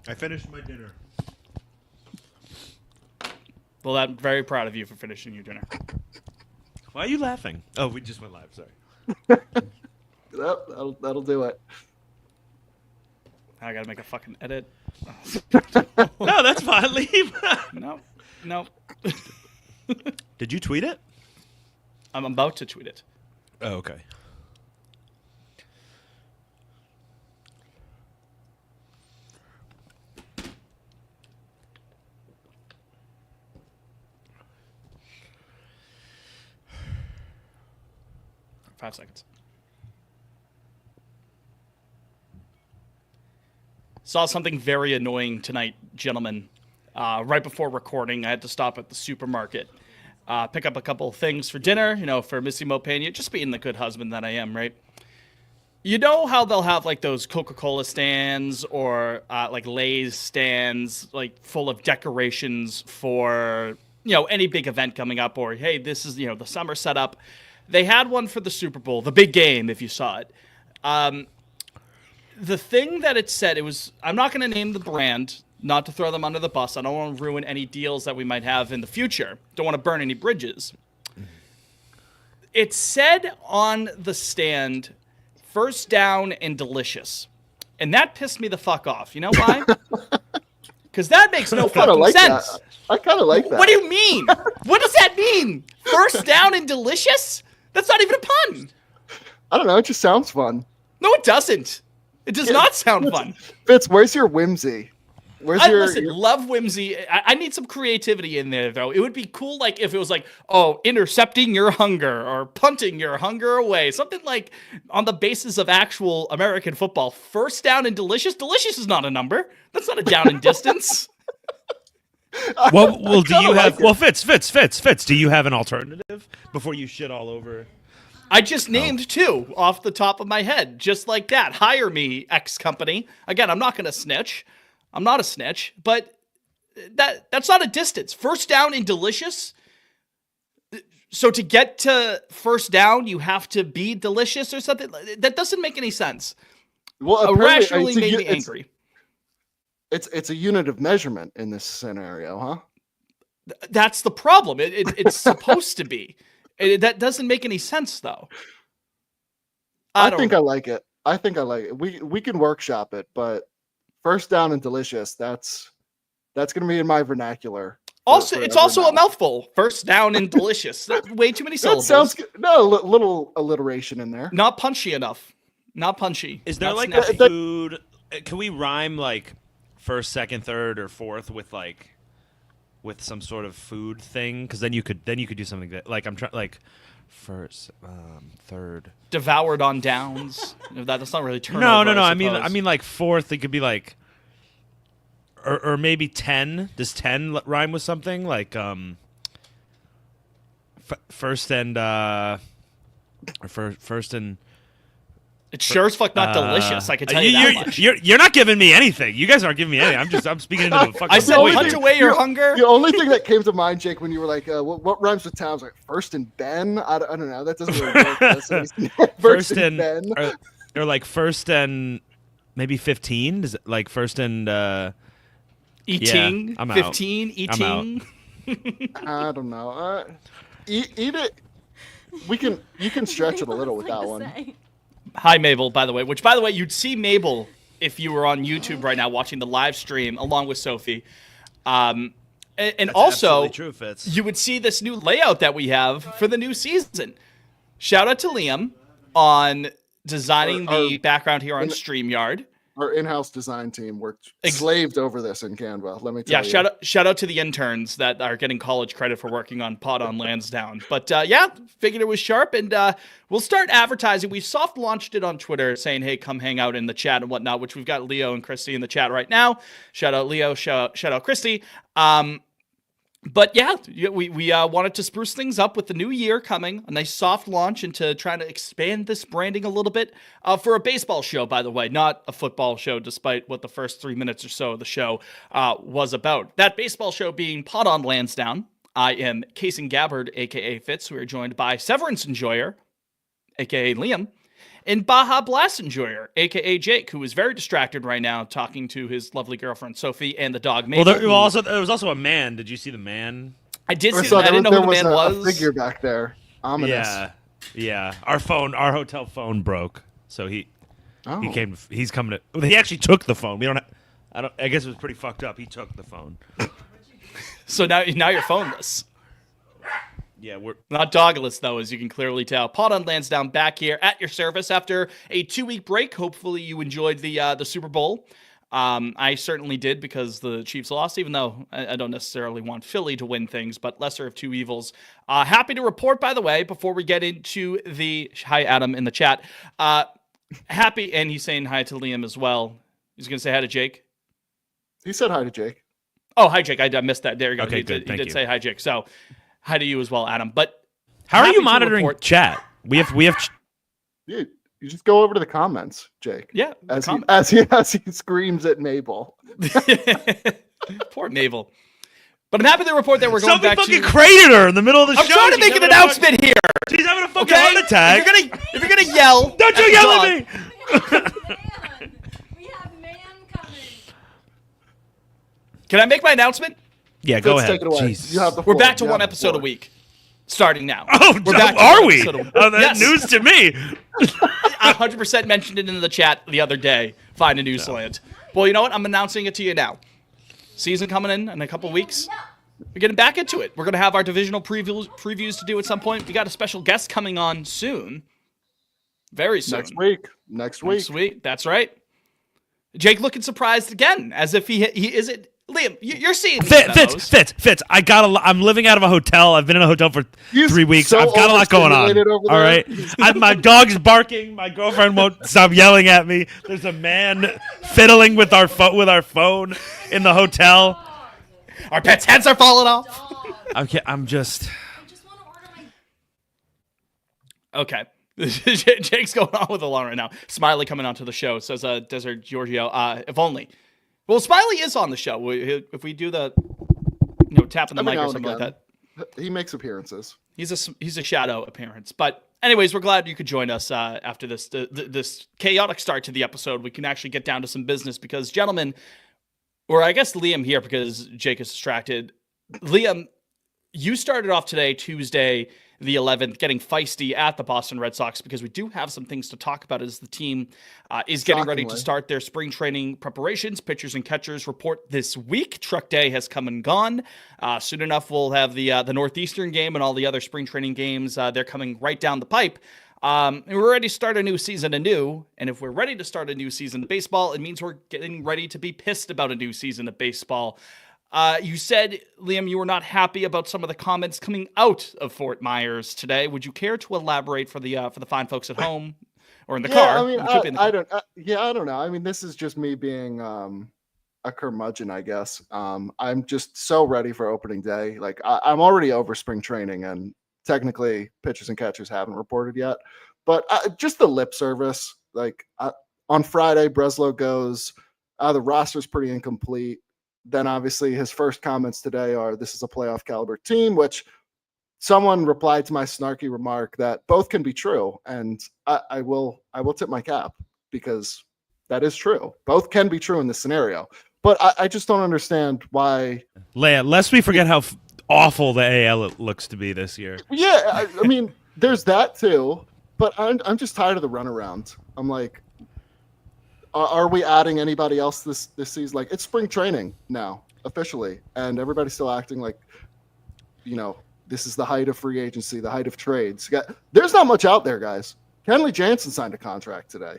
I finished my dinner. Well, I'm very proud of you for finishing your dinner. Why are you laughing? Oh, we just went live. Sorry. That'll do it. I gotta make a fucking edit. No, that's fine. Leave. No. Did you tweet it? I'm about to tweet it. Oh, okay. Five seconds. Saw something very annoying tonight, gentlemen. Right before recording, I had to stop at the supermarket, pick up a couple of things for dinner, for Missy Mopania, just being the good husband that I am, right? You know how they'll have like those Coca-Cola stands or like Lay's stands, like full of decorations for, any big event coming up, or hey, this is, the summer setup. They had one for the Super Bowl, the big game, if you saw it. The thing that it said, I'm not going to name the brand, not to throw them under the bus. I don't want to ruin any deals that we might have in the future. Don't want to burn any bridges. It said on the stand, first down and delicious. And that pissed me the fuck off. You know why? Because that makes no fucking sense. That. I kind of like that. What do you mean? What does that mean? First down and delicious? That's not even a pun. I don't know. It just sounds fun. No, it doesn't. It does not sound fun. Fitz, where's your whimsy? Listen, love whimsy. I need some creativity in there, though. It would be cool, like, if it was like, intercepting your hunger or punting your hunger away. Something like on the basis of actual American football. First down and delicious. Delicious is not a number. That's not a down in distance. Well, do you have? Well, Fitz. Do you have an alternative before you shit all over? I just named two off the top of my head, just like that. Hire me, X company. Again, I'm not going to snitch. I'm not a snitch, but that's not a distance. First down and delicious. So to get to first down, you have to be delicious or something. That doesn't make any sense. Well, irrationally made me angry. It's a unit of measurement in this scenario, huh? That's the problem. It's supposed to be. That doesn't make any sense, though. I think I like it. We can workshop it, but first down and delicious. That's going to be in my vernacular. Also, it's also a mouthful. First down and delicious. Way too many syllables. That sounds good. No, little alliteration in there. Not punchy enough. Not punchy. Is there like a food? Can we rhyme like first, second, third, or fourth with some sort of food thing? Because then you could do something that like I'm trying like first, third. Devoured on downs. That's not really turnover. No. I mean like fourth. It could be like, or maybe 10. Does 10 rhyme with something like first and or first and. It's sure as fuck not delicious. I can tell you that much. You're not giving me anything. You guys aren't giving me anything. I'm speaking into the fucking. I said punch away your hunger. The only thing that came to mind, Jake, when you were like, "What rhymes with towns?" Like first and Ben. I don't know. That doesn't really work. First and Ben, or like first and maybe 15. Is it like first and eating? Yeah, I'm 15 out. eating. I don't know. Eat it. You can stretch it a little with that one. Hi, Mabel, by the way, you'd see Mabel if you were on YouTube right now watching the live stream along with Sophie. And also, true, Fitz. You would see this new layout that we have for the new season. Shout out to Liam on designing the background here on StreamYard. Our in-house design team worked slaved over this in Canva. Let me tell you. Yeah, shout out to the interns that are getting college credit for working on Pod on Lansdowne. But figured it was sharp, and we'll start advertising. We soft launched it on Twitter, saying, "Hey, come hang out in the chat and whatnot." Which we've got Leo and Christy in the chat right now. Shout out Leo, shout out Christy. But we wanted to spruce things up with the new year coming, a nice soft launch into trying to expand this branding a little bit for a baseball show, by the way, not a football show, despite what the first 3 minutes or so of the show was about. That baseball show being Pod on Lansdowne. I am Kason Gabbard, a.k.a. Fitz. We are joined by Severance Enjoyer, a.k.a. Liam, and Baja Blast Enjoyer, aka Jake, who is very distracted right now talking to his lovely girlfriend Sophie and the dog Mabel. Well, there was also a man. Did you see the man? I did see that. I didn't know who the man was. A figure back there. Ominous. Yeah. Our hotel phone broke, so he came. He's coming to. He actually took the phone. I guess it was pretty fucked up. He took the phone. So now you're phoneless. Yeah, we're not dogless though, as you can clearly tell. Pod on Lansdowne back here at your service after a 2-week break. Hopefully you enjoyed the Super Bowl. I certainly did, because the Chiefs lost, even though I don't necessarily want Philly to win things, but lesser of two evils. Happy to report, by the way, before we get into hi Adam in the chat. Happy, and he's saying hi to Liam as well. He's going to say hi to Jake. He said hi to Jake. Oh, hi Jake. I missed that. There you go. Okay, he good. did say hi, Jake. So hi to you as well, Adam. But how are you monitoring chat? We have. Yeah, you just go over to the comments, Jake. Yeah, as he screams at Mabel. Poor Mabel. But I'm happy to report that we're going back to... Somebody fucking crated her in the middle of the show. I'm trying to make an announcement here. She's having a fucking heart attack. If you're gonna yell... Don't you yell at me! We have man coming. Can I make my announcement? Yeah, go ahead. Take it away. You have the We're floor. back to one episode a week. Starting now. Oh, we're back are we? Oh, that's news to me. 100% mentioned it in the chat the other day. Find a new slant. Well, you know what? I'm announcing it to you now. Season coming in a couple weeks. We're getting back into it. We're going to have our divisional previews to do at some point. We got a special guest coming on soon. Very soon. Next week. That's right. Jake looking surprised again, as if he isn't. Liam, you're seeing Fitz. I'm living out of a hotel. I've been in a hotel for 3 weeks. I've got a lot going on. All right. My dog's barking. My girlfriend won't stop yelling at me. There's a man fiddling with our phone in the hotel. Our pets' heads are falling off. I'm just. I just want to order my. Okay. Jake's going on with a lot right now. Smiley coming onto the show, says Desert Giorgio. If only. Well, Smiley is on the show. If we do the, tapping the mic or something like that. He makes appearances. He's a shadow appearance. But anyways, we're glad you could join us after this chaotic start to the episode. We can actually get down to some business because, gentlemen, or I guess Liam here because Jake is distracted. Liam, you started off today, Tuesday the 11th, getting feisty at the Boston Red Sox because we do have some things to talk about as the team is getting ready to start their spring training preparations. Pitchers and catchers report this week. Truck Day has come and gone. Soon enough, we'll have the Northeastern game and all the other spring training games. They're coming right down the pipe. And we're ready to start a new season anew. And if we're ready to start a new season of baseball, it means we're getting ready to be pissed about a new season of baseball. You said, Liam, you were not happy about some of the comments coming out of Fort Myers today. Would you care to elaborate for the fine folks at home or in the car? I mean, I don't know. I mean, this is just me being a curmudgeon, I guess. I'm just so ready for opening day. Like I'm already over spring training, and technically pitchers and catchers haven't reported yet. But just the lip service. Like on Friday, Breslow goes, the roster's pretty incomplete. Then obviously his first comments today are, this is a playoff caliber team, which someone replied to my snarky remark that both can be true. And I will tip my cap because that is true. Both can be true in this scenario. But I just don't understand why. Leia, lest we forget how awful the AL looks to be this year. Yeah, I mean, there's that too. But I'm just tired of the runaround. I'm like, are we adding anybody else this season? Like, it's spring training now, officially, and everybody's still acting like, this is the height of free agency, the height of trades. There's not much out there, guys. Kenley Jansen signed a contract today.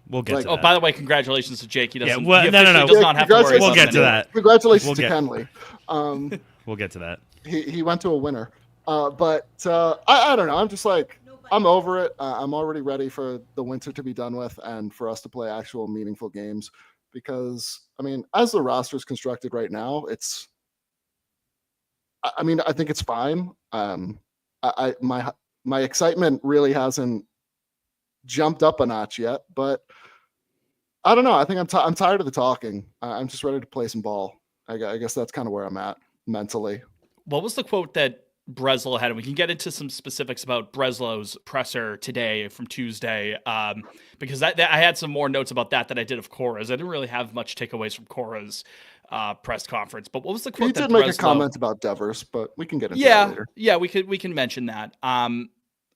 We'll get to that. Oh, by the way, congratulations to Jake. He doesn't. No. Does not have to worry. We'll get to that. Congratulations to Kenley. We'll get to that. He went to a winner. But I don't know. I'm just like, I'm over it. I'm already ready for the winter to be done with and for us to play actual meaningful games. Because, I mean, as the roster is constructed right now, I think it's fine. My excitement really hasn't jumped up a notch yet, but I don't know. I think I'm tired of the talking. I'm just ready to play some ball. I guess that's kind of where I'm at mentally. What was the quote that Breslow had, and we can get into some specifics about Breslow's presser today from Tuesday, because I had some more notes about that I did of Cora's. I didn't really have much takeaways from Cora's press conference, but what was the quote He that did make a Breslow- comment about Devers, but we can get into that later. Yeah, we can mention that.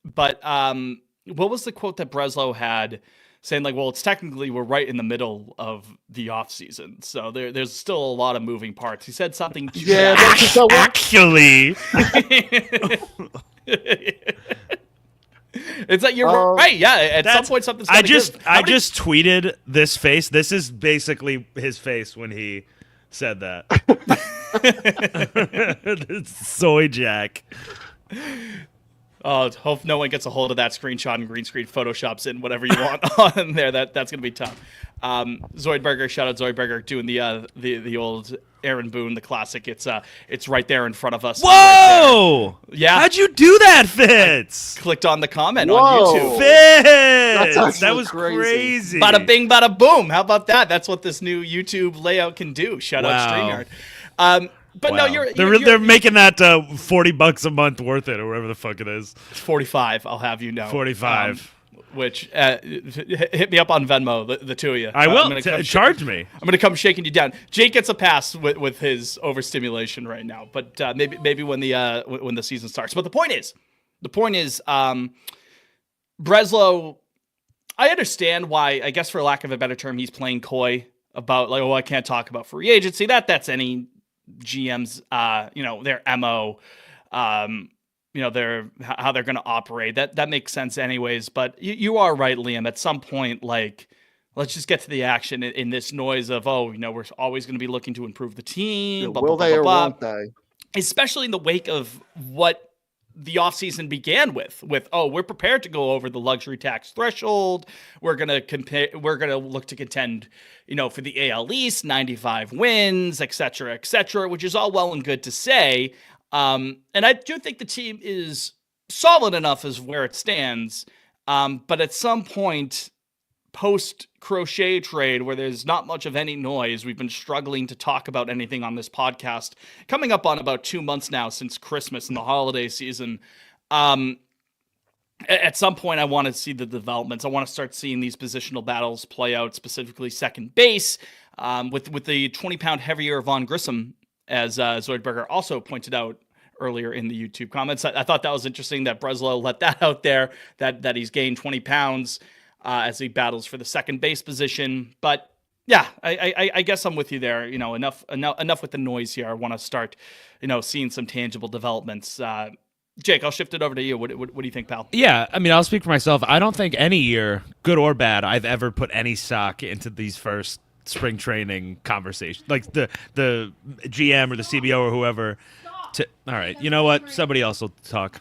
But what was the quote that Breslow had saying, like, well, it's technically we're right in the middle of the off season, so there's still a lot of moving parts. He said something. To Yeah, that. that's so Actually, It's like you're right. Yeah, at some point something's. I gotta just give. How many- just tweeted this face. This is basically his face when he said that. It's Soy Jack. Oh, hope no one gets a hold of that screenshot and green screen photoshops in whatever you want on there. That's gonna be tough. Zoidberger, shout out Zoidberger, doing the old Aaron Boone, the classic. It's right there in front of us. Right Whoa! there. Yeah. How'd you do that, Fitz? Clicked on the comment Whoa. on YouTube. Fitz! That's That was actually crazy. Bada bing, bada boom. How about that? That's what this new YouTube layout can do. Shout out Wow. StreamYard. But no, Wow. you're they're making that $40 a month worth it, or whatever the fuck it is. 45. I'll have you know. 45. Which hit me up on Venmo, the two of you. I will I'm gonna come charge me. I'm gonna come shaking you down. Jake gets a pass with his overstimulation right now, but maybe when the season starts. But the point is, Breslow. I understand why. I guess for lack of a better term, he's playing coy about like, oh, I can't talk about free agency. That's any GM's, their MO, their how they're going to operate. That makes sense anyways. But you are right, Liam. At some point, like, let's just get to the action in this noise of, we're always going to be looking to improve the team. Will they or won't they? Especially in the wake of what the offseason began with, we're prepared to go over the luxury tax threshold. We're going to look to contend, for the AL East, 95 wins, et cetera, which is all well and good to say. And I do think the team is solid enough as where it stands. But at some point, post-Crochet trade, where there's not much of any noise, we've been struggling to talk about anything on this podcast, coming up on about 2 months now since Christmas and the holiday season. At some point, I want to see the developments. I want to start seeing these positional battles play out, specifically second base, with the 20-pound heavier Vaughn Grissom, as Zoidberger also pointed out earlier in the YouTube comments. I thought that was interesting that Breslow let that out there, that he's gained 20 pounds as he battles for the second base position. But yeah, I guess I'm with you there. Enough with the noise here. I want to start, seeing some tangible developments. Jake, I'll shift it over to you. What do you think, pal? Yeah, I mean, I'll speak for myself. I don't think any year, good or bad, I've ever put any stock into these first spring training conversations. Like the GM or the CBO or whoever. All right, you know what? Somebody else will talk.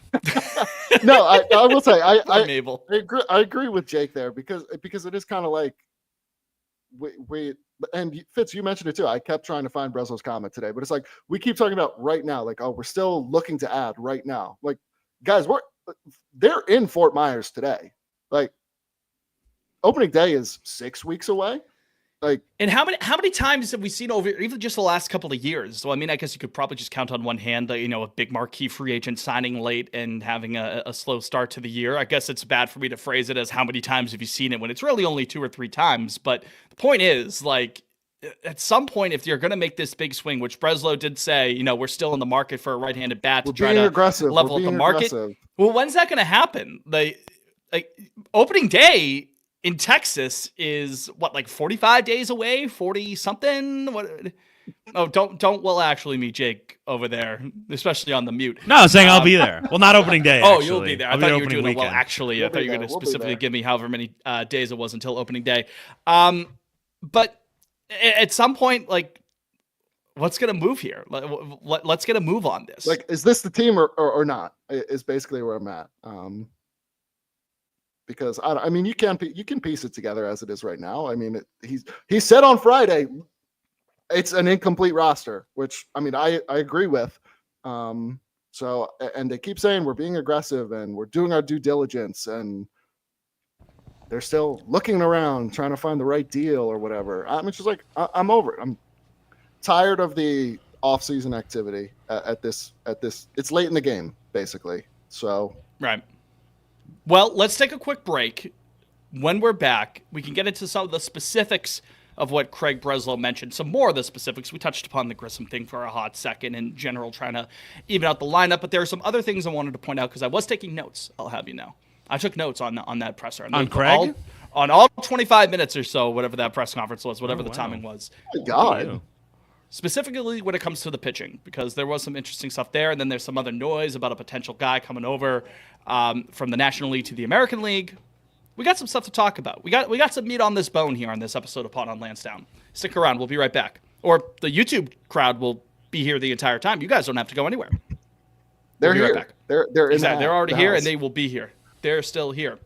No, I will say Mabel. I agree with Jake there because it is kind of like we and Fitz, you mentioned it too. I kept trying to find Breslow's comment today, but it's like we keep talking about right now, like, we're still looking to add right now. Like, guys, they're in Fort Myers today. Like, opening day is 6 weeks away. Like, and how many times have we seen over even just the last couple of years? So I mean, I guess you could probably just count on one hand, a big marquee free agent signing late and having a slow start to the year. I guess it's bad for me to phrase it as how many times have you seen it when it's really only 2 or 3 times. But the point is, like, at some point, if you're going to make this big swing, which Breslow did say, we're still in the market for a right-handed bat to try to level up the market. Well, when's that going to happen? Like opening day in Texas is like 45 days away, 40 something. What? Oh, don't well actually meet Jake over there, especially on the mute. No, I'm saying I'll be there. Well, not opening day. Oh, actually. you'll be there. I I'll thought you were opening doing weekend. well actually. I thought you were going to specifically give me however many days it was until opening day. But at some point, like, what's going to move here? Let's get a move on this. Like, is this the team or not? Is basically where I'm at. Because I mean, you can piece it together as it is right now. I mean, he said on Friday it's an incomplete roster, which I mean I agree with. So and they keep saying we're being aggressive and we're doing our due diligence, and they're still looking around trying to find the right deal or whatever. I'm just like I'm over it. I'm tired of the off-season activity at this. It's late in the game, basically. So Right. Well, let's take a quick break. When we're back, we can get into some of the specifics of what Craig Breslow mentioned. Some more of the specifics. We touched upon the Grissom thing for a hot second, in general, trying to even out the lineup. But there are some other things I wanted to point out because I was taking notes. I'll have you know. I took notes on that presser. On Craig? On all 25 minutes or so, whatever that press conference was, whatever the wow. timing was. my God, Ew. Specifically when it comes to the pitching, because there was some interesting stuff there, and then there's some other noise about a potential guy coming over from the National League to the American League. We got some stuff to talk about. We got some meat on this bone here on this episode of Pod on Lansdowne. Stick around. We'll be right back. Or the YouTube crowd will be here the entire time. You guys don't have to go anywhere. they're be right here. back. They're in. Exactly. They're already the here, house. and they will be here. They're still here.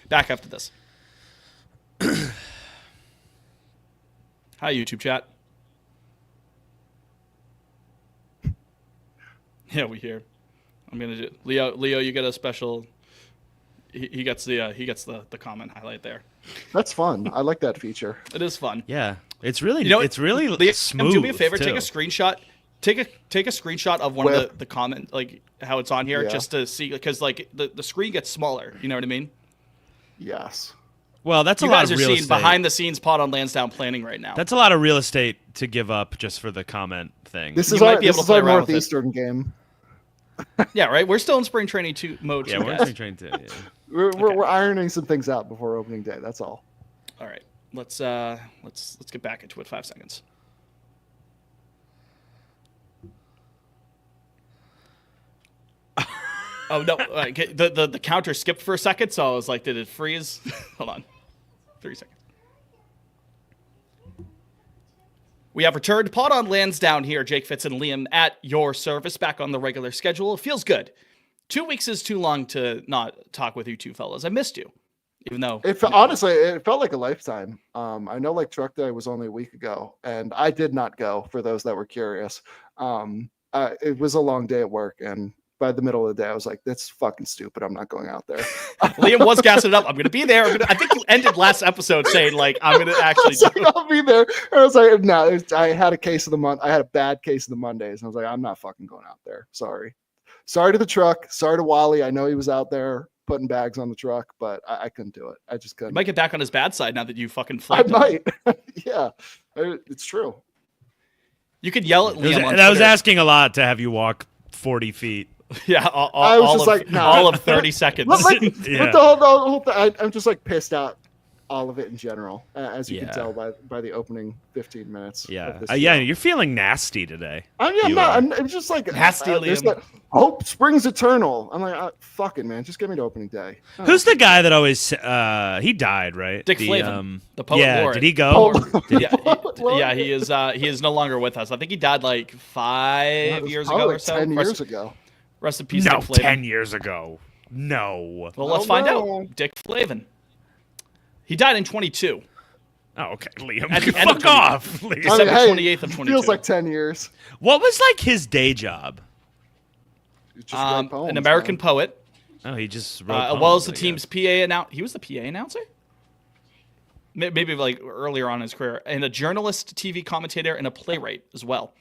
Back after this. Hi, YouTube chat. Yeah, we hear. I'm gonna do Leo. You get a special. He gets the comment highlight there. That's fun. I like that feature. It is fun. Yeah, it's really You know, it's really Liam, smooth. do me a favor. too. Take a screenshot. Take a screenshot of one of the comment, like how it's on here, Yeah. just to see, because like the screen gets smaller. You know what I mean? Yes. Well, that's You a lot guys of are real seeing estate. behind the scenes Pod on Lansdowne planning right now. That's a lot of real estate to give up just for the comment thing. This You is might our be able this to is our play around with it. Northeastern game. Yeah, right. We're still in spring training mode. yeah, too, we're guys. trying to. Yeah. We're ironing some things out before opening day. That's all. All right, let's get back into it. 5 seconds. Oh no! Okay, the counter skipped for a second, so I was like, did it freeze? Hold on, 30 seconds. We have returned. Pod on Lansdowne here. Jake Fitz and Liam at your service, back on the regular schedule. It feels good. 2 weeks is too long to not talk with you two fellas. I missed you, even though Honestly, it felt like a lifetime. I know like truck day was only a week ago, and I did not go. For those that were curious, it was a long day at work, and by the middle of the day, I was like, "That's fucking stupid. I'm not going out there." Liam was gassing it up. I'm going to be there. I think you ended last episode saying, like, I'm going to I actually was like, do it. I'll be there. And I was like, no, I had a case of the month. I had a bad case of the Mondays. And I was like, I'm not fucking going out there. Sorry to the truck. Sorry to Wally. I know he was out there putting bags on the truck, but I couldn't do it. I just You couldn't. might get back on his bad side now that you fucking I flipped him. might. Yeah, it's true. You could yell at That was, Liam on that was Twitter. asking a lot to have you walk 40 feet. Yeah, I was all just of, like, nah. all of 30 seconds. But like, Yeah. but the whole thing, I'm just like pissed out. All of it in general, as you Yeah. can tell by the opening 15 minutes. Yeah, of this yeah, show. you're feeling nasty today. I'm You not. are. I'm just like Nasty there's Liam. that hope springs eternal. I'm like, fucking man, just get me to opening day. Who's the guy that always? He died, right? Dick The, Flavin, the poet Yeah, laureate. did he go? Oh, Yeah, Well, yeah, he is no longer with us. I think he died like it 5 was years probably ago or like so. 10 Rest- years ago. Rest in peace, No, Dick Flavin. 10 years ago. No. Well, let's Oh, find no. out. Dick Flavin. He died in 22. Oh, okay, Liam. At the end of Fuck 20. off, Liam. December hey, 28th of 22. Feels like 10 years. What was like his day job? It's just write poems, an American man. poet, Oh, he just wrote as well poems, as the I team's guess. PA announcer. He was the PA announcer? Maybe like earlier on in his career. And a journalist, TV commentator, and a playwright as well.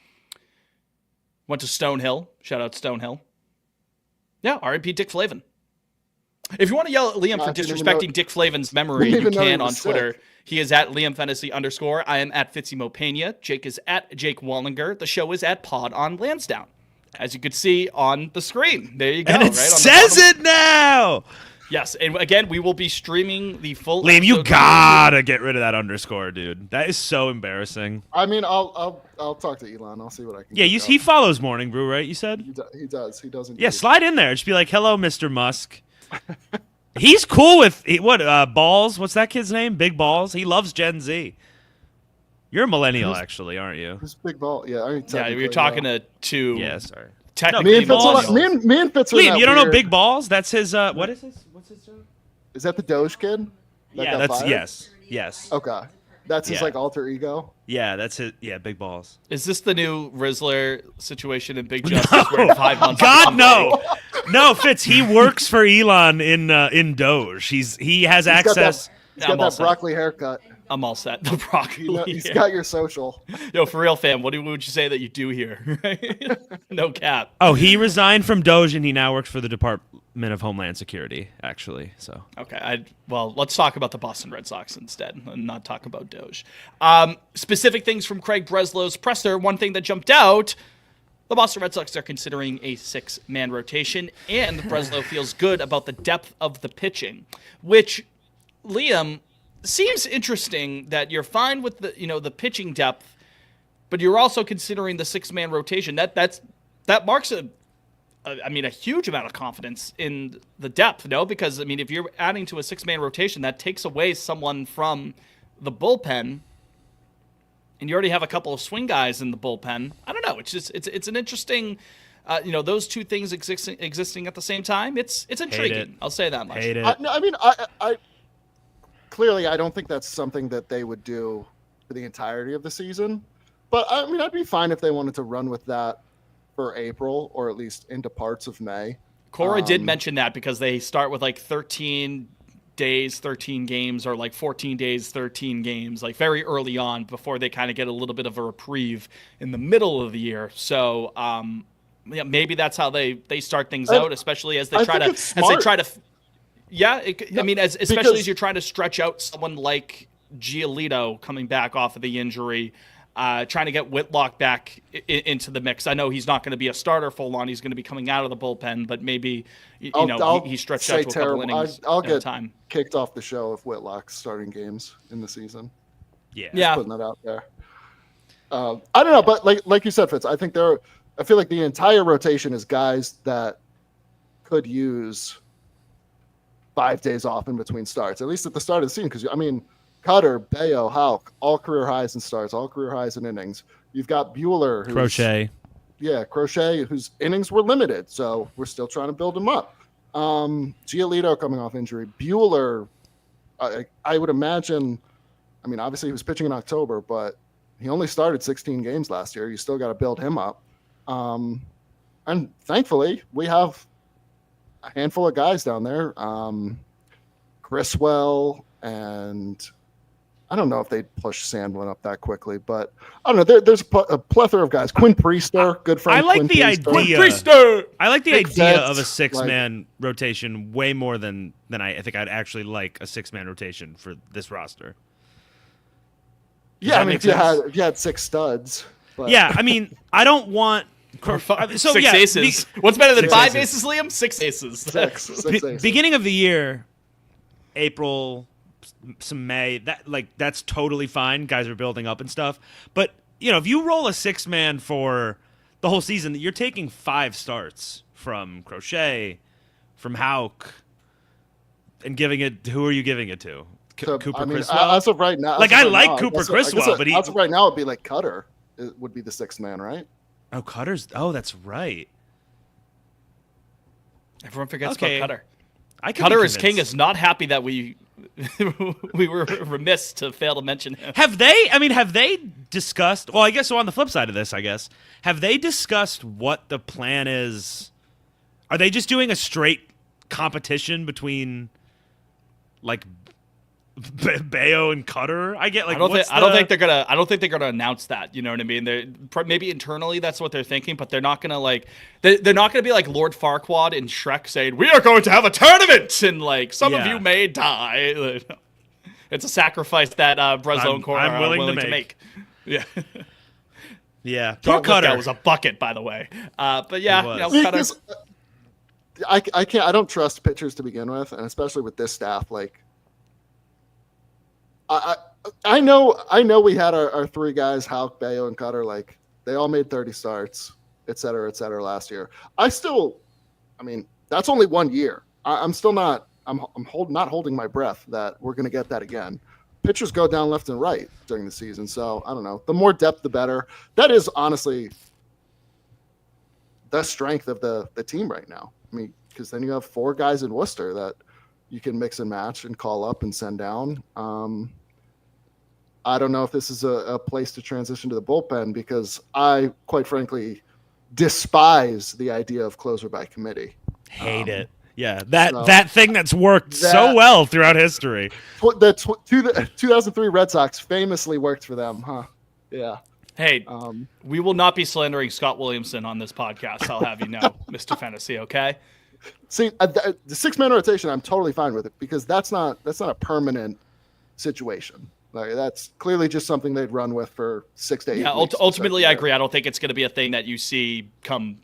Went to Stonehill. Shout out Stonehill. Yeah, R.I.P. Dick Flavin. If you want to yell at Liam for I didn't even know- disrespecting Dick Flavin's memory, didn't you even know he can on was Twitter. sick. He is at Liam Fantasy _. I am at Fitzy Mopania. Jake is at Jake Wallinger. The show is at Pod on Lansdowne. As you can see on the screen. There you go. And it right on the says bottom. it now. Yes, and again, we will be streaming the full. Liam, you episode- gotta get rid of that underscore, dude. That is so embarrassing. I mean, I'll talk to Elon. I'll see what I can. Yeah, get he done. follows Morning Brew, right? You said. He does. He doesn't. Yeah, slide in there. Just be like, "Hello, Mr. Musk." He's cool with balls. What's that kid's name? Big Balls. He loves Gen Z. You're a millennial, actually, aren't you? This big ball. Yeah, I mean, Yeah, we were technically, talking yeah. to two. Yeah, sorry. Technically, Me and Fitz. Balls. Are, me and Fitz. Are in Liam, that you don't know weird- Big Balls? That's his. What is his? What's his job? Is that the Doge kid? That Yeah, got that's fired? yes. Okay, that's his Yeah. like alter ego. Yeah, that's it. Yeah, Big Balls. Is this the new Rizzler situation in Big Justice? Where 5 months God no, no, Fitz. He works for Elon in Doge. He has He's got that- access. He's I'm got all that set. broccoli haircut. I'm all set. The broccoli. You know, he's here. got your social. Yo, for real, fam. What would you say that you do here? Right? No cap. Oh, he resigned from Doge and he now works for the Department of Homeland Security, actually. So Okay. Well, let's talk about the Boston Red Sox instead, and not talk about Doge. Specific things from Craig Breslow's presser. One thing that jumped out: the Boston Red Sox are considering a 6-man rotation, and Breslow feels good about the depth of the pitching, which, Liam, seems interesting that you're fine with the pitching depth, but you're also considering the 6-man rotation. That marks a huge amount of confidence in the depth, no? Because if you're adding to a 6-man rotation, that takes away someone from the bullpen, and you already have a couple of swing guys in the bullpen. I don't know. It's just it's an interesting, those two things existing at the same time. It's intriguing. I'll say that much. hate it. I clearly I don't think that's something that they would do for the entirety of the season. But I'd be fine if they wanted to run with that for April or at least into parts of May. Cora did mention that because they start with like 13 days, 13 games, or like 14 days, 13 games, like very early on before they kind of get a little bit of a reprieve in the middle of the year. So, maybe that's how they start things out, especially as they try to, especially as you're trying to stretch out someone like Giolito coming back off of the injury. Trying to get Whitlock back into the mix. I know he's not going to be a starter full on. He's going to be coming out of the bullpen, but maybe he stretched out to a couple innings I'll at a get time. Kicked off the show if Whitlock's starting games in the season. Yeah. Just putting that out there. I don't know, but like you said, Fitz, I feel like the entire rotation is guys that could use 5 days off in between starts, at least at the start of the season. Because Cutter, Bayo, Houck, all career highs in starts, all career highs in innings. You've got Buehler, Crochet, whose innings were limited, so we're still trying to build him up. Giolito coming off injury. Buehler, I would imagine. Obviously he was pitching in October, but he only started 16 games last year. You still got to build him up. And thankfully, we have a handful of guys down there. Criswell and I don't know if they'd push Sandlin up that quickly, but I don't know. There's a plethora of guys. Quinn Priester, good friend. I like Quinn the Priester. idea. Priester! I like the Big idea vets, of a 6-man rotation way more than I think I'd actually like a 6-man rotation for this roster. Does that make if you had 6 studs. But. Yeah, I don't want Six aces. What's better than 6 5 aces. aces, Liam? 6 aces. Six aces. Beginning of the year, April, some May, that's totally fine. Guys are building up and stuff. But if you roll a 6-man for the whole season, you're taking 5 starts from Crochet, from Houck, and giving it. Who are you giving it to? Cooper Criswell. As of right now, Cooper Criswell, but as of right now, it'd be like Cutter. It would be the 6th man, right? Oh, Cutter's. Oh, that's right. Everyone forgets Okay. about Cutter. I could be Cutter is king convinced. is not happy that we were remiss to fail to mention him. Have they discussed? Well, I guess so. On the flip side of this, have they discussed what the plan is? Are they just doing a straight competition between Bayo and Cutter? I don't think they're gonna announce that. You know what I mean? They're maybe internally that's what they're thinking, but they're not gonna they're not gonna be like Lord Farquaad in Shrek saying we are going to have a tournament and some of you may die. It's a sacrifice that Breslow and Cora I'm are willing to make. Yeah. Yeah, poor That Cutter. was a bucket, by the way. But yeah, was. Cutter. Because I can't. I don't trust pitchers to begin with, and especially with this staff. I know we had our 3 guys, Houck, Bayo, and Cutter. They all made 30 starts, et cetera, last year. That's only 1 year. I'm still not. I'm not holding my breath that we're going to get that again. Pitchers go down left and right during the season, so I don't know. The more depth, the better. That is honestly the strength of the team right now. Because then you have 4 guys in Worcester that you can mix and match and call up and send down. I don't know if this is a place to transition to the bullpen because I, quite frankly, despise the idea of closer by committee. Hate it. Yeah, that So- that thing that's worked so That- well throughout history. The 2003 Red Sox famously worked for them, huh? Yeah. Hey, Um, we will not be slandering Scott Williamson on this podcast. I'll have you know, Mr. Fantasy. Okay. see, the 6-man rotation, I'm totally fine with it because that's not a permanent situation. Like that's clearly just something they'd run with for 6 to 8 Yeah. weeks to Ultimately, start I the agree. I don't think it's going to be a thing that you see come.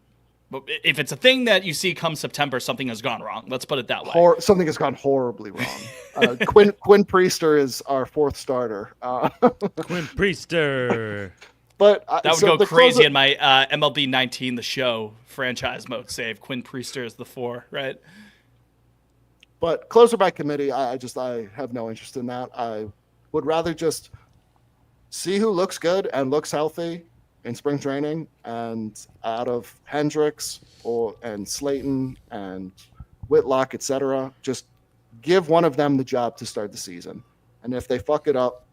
If it's a thing that you see come September, something has gone wrong. Let's put it that way. year. Something has gone horribly wrong. Quinn Priester is our 4th starter. Quinn Priester. But That would so go the crazy closer- in my MLB 19, the show franchise mode save. Quinn Priester is the 4, right? But closer by committee, I have no interest in that. I would rather just see who looks good and looks healthy in spring training, and out of Hendricks and Slayton and Whitlock, etc., just give one of them the job to start the season. And if they fuck it up,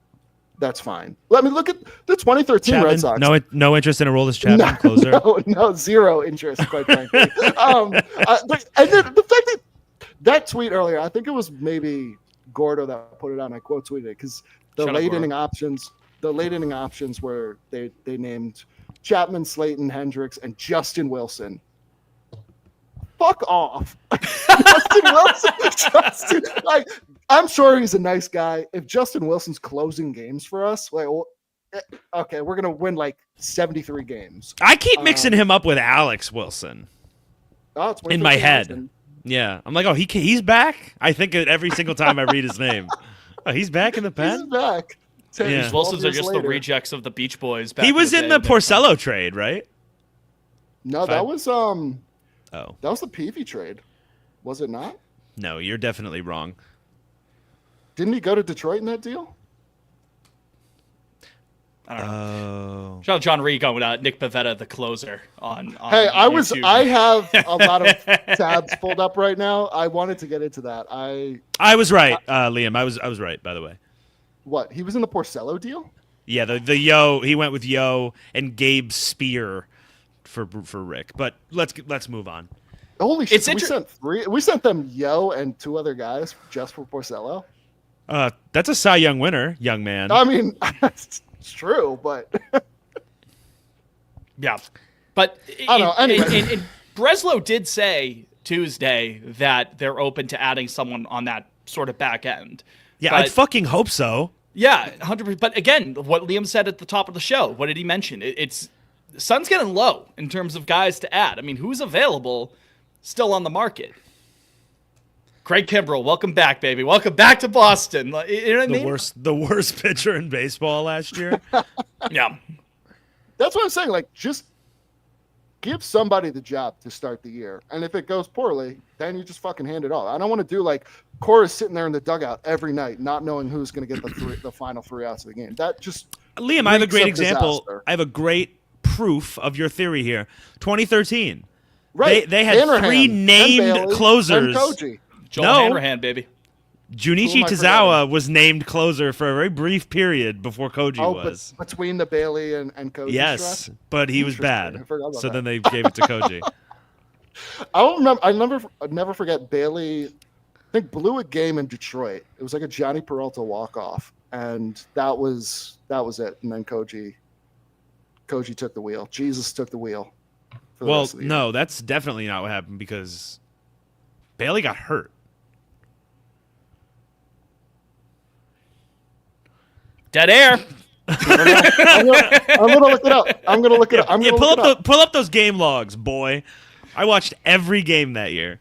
that's fine. Let me look at the 2013 Chapman, Red Sox. no interest in Aroldis Chapman, closer. No, zero interest, quite frankly. And then the fact that tweet earlier, I think it was maybe Gordo that put it on. I quote tweeted it because the Shut up, late Gordo. inning options were they named Chapman, Slayton, Hendricks, and Justin Wilson. Fuck off, Justin Wilson. I'm sure he's a nice guy. If Justin Wilson's closing games for us, okay, we're gonna win like 73 games. I keep mixing him up with Alex Wilson. Oh, it's In my 2013 head. Wilson. Yeah, I'm like, oh, he's back. I think it every single time I read his name. Oh, he's back in the He's pen. back. 10, Yeah. 12 Wilsons are years just later. the rejects of the Beach Boys. Back He was in the day. Porcello trade, right? No, Fine. that was Oh, the Peavy trade, was it not? no, you're definitely wrong. Didn't he go to Detroit in that deal? I don't know. Oh. Shout out John Rico and Nick Pavetta, the closer on Hey, YouTube. I have a lot of tabs pulled up right now. I wanted to get into that. I was right, Liam. I was right, by the way. What? He was in the Porcello deal? Yeah, the Yo, he went with Yo and Gabe Spear for Rick. But let's move on. Holy shit! It's So we sent three. We sent them Yo and 2 other guys just for Porcello. That's a Cy Young winner, young man. I mean, it's true, but Yeah, but I don't know, anyway. and Breslow did say Tuesday that they're open to adding someone on that sort of back end. Yeah, but, I fucking hope so. yeah, 100%. But again, what Liam said at the top of the show, what did he mention? It's the sun's getting low in terms of guys to add. I mean, who's available still on the market? Craig Kimbrell, welcome back, baby. Welcome back to Boston. Like, you know what I mean? The worst pitcher in baseball last year. Yeah. that's what I'm saying. Like, just give somebody the job to start the year, and if it goes poorly, then you just fucking hand it off. I don't want to do like Cora's sitting there in the dugout every night, not knowing who's going to get the final 3 outs of the game. That just Liam, I have a reeks great of example. disaster. I have a great proof of your theory here. 2013. right. They had Hanrahan, 3 and named Bailey, closers. and Koji. Joel No. Hanrahan, baby. Who Junichi am I Tozawa was named closer for a very brief period before Koji Oh, was. but between the Bailey and Koji Yes, stretch? but he was Interesting. bad. I forgot about So that. then they gave it to Koji. I don't remember. I'll never forget Bailey. I think blew a game in Detroit. It was like a Johnny Peralta walk off, and that was it. And then Koji took the wheel. Jesus took the wheel. For the Well, rest of the year. no, that's definitely not what happened because Bailey got hurt. Dead air. I'm gonna look it up. I'm gonna look it up. I'm Yeah, gonna pull look up it up. pull up those game logs, boy. I watched every game that year.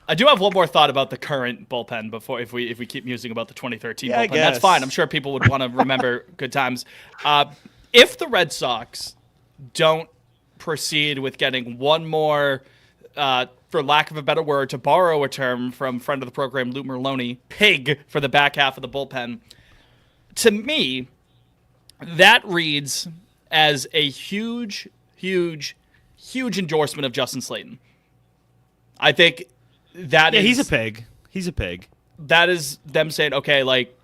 I do have one more thought about the current bullpen before if we keep musing about the 2013 Yeah, I bullpen. That's guess. fine. I'm sure people would want to remember good times. If the Red Sox don't proceed with getting one more, for lack of a better word, to borrow a term from friend of the program Lou Merlone, pig for the back half of the bullpen, to me, that reads as a huge, huge, huge endorsement of Justin Slayton. I think that Yeah, is he's a pig. He's a pig. that is them saying, okay, like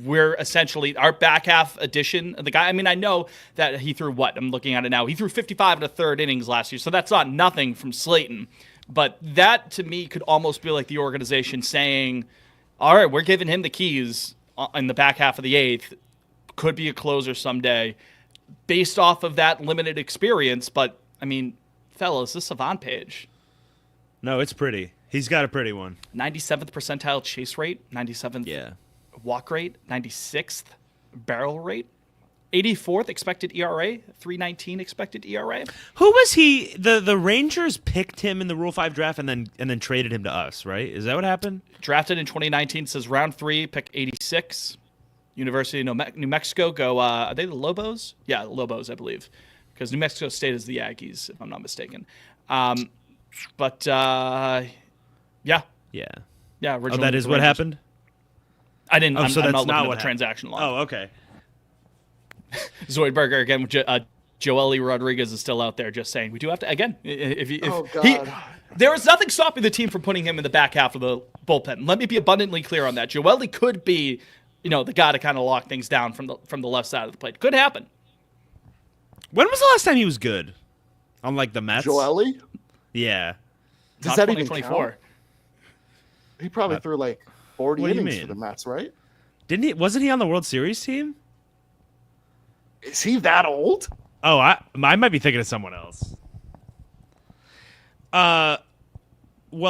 we're essentially our back half addition. The guy, I mean, I know that he threw what? I'm looking at it now. He threw 55 in the 3rd innings last year, so that's not nothing from Slayton. But that to me could almost be like the organization saying, all right, we're giving him the keys in the back half of the 8th. Could be a closer someday based off of that limited experience. But, I mean, fellas, this Savant page, No, it's pretty. He's got a pretty one. 97th percentile chase rate, 97th Yeah. walk rate, 96th barrel rate, 84th expected ERA, 319 expected ERA. Who was he? The Rangers picked him in the Rule 5 draft and then traded him to us, right? Is that what happened? Drafted in 2019, says round 3, pick 86. University of New Mexico go, are they the Lobos? Yeah, Lobos, I believe. Because New Mexico State is the Aggies, if I'm not mistaken. But, yeah. Yeah. Yeah, Oh, originally that with is the what Rangers. happened? I didn't, Oh, I'm, so I'm that's not looking not at the what happened. transaction log. Oh, okay. Zoidberger again. Joely Rodriguez is still out there, just saying we do have to again. Oh, he, God. there was nothing stopping the team from putting him in the back half of the bullpen. Let me be abundantly clear on that. Joely could be, the guy to kind of lock things down from the left side of the plate. Could happen. When was the last time he was good? On like the Mets? Joely? Yeah. Does Not that even 2024. count? He probably threw like 40 what do you innings for mean? the Mets, right? Didn't he? Wasn't he on the World Series team? Is he that old? Oh, I might be thinking of someone else. Well,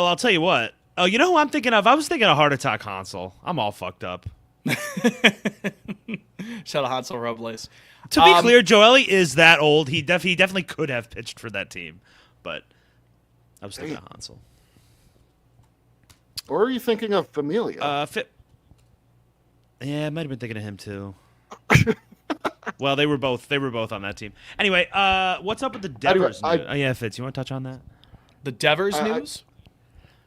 I'll tell you what. Oh, you know who I'm thinking of? I was thinking of Heart Attack Hansel. I'm all fucked up. Shout out Hansel Robles. To be clear, Joely is that old. He definitely could have pitched for that team, but I was thinking of Hansel. Or are you thinking of Familia? Yeah, I might have been thinking of him too. Well, they were both on that team. Anyway, what's up with the Devers? Oh yeah, Fitz, you want to touch on that? The Devers I- news.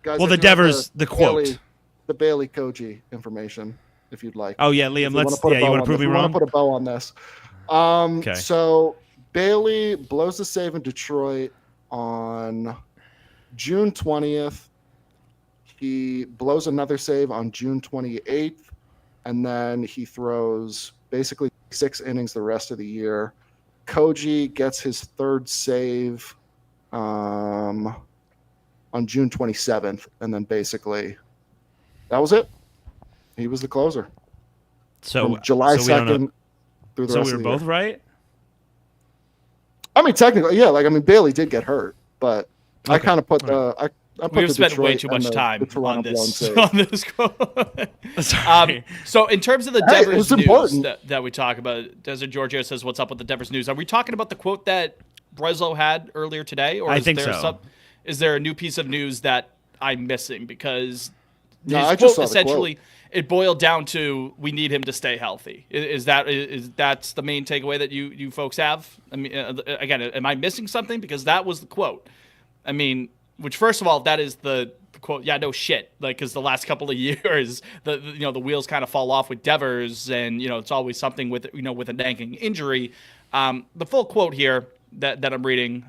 Guys, Well, I the do have Devers, the quote. The Bailey Koji information, if you'd like. Oh yeah, Liam. If you wanna put a You bow want on to prove this. me We wanna wrong? put a bow on this. Okay. So Bailey blows the save in Detroit on June 20th. He blows another save on June 28th, and then he throws basically 6 innings the rest of the year. Koji gets his third save on June 27th, and then basically that was it. He was the closer So from July so we don't know- 2nd through the So rest we of were the year. both right. I mean, technically, yeah. Bailey did get hurt, but I Okay. kind of put All the I put We've the spent way Detroit too and much the time Toronto on blown this save. on this quote. Sorry. So in terms of the Hey, it Devers was news important. that we talk about, Desert Giorgio says, "What's up with the Devers news?" Are we talking about the quote that Breslow had earlier today, or I is think there so. is there a new piece of news that I'm missing? Because No, his I just quote saw the essentially it boiled down to we need him to stay healthy. Is that's the main takeaway that you folks have? I mean, again, am I missing something? Because that was the quote. I mean, which first of all, that is the quote. Yeah, no shit. Like, because the last couple of years, the wheels kind of fall off with Devers, and it's always something with with a nagging injury. The full quote here that I'm reading.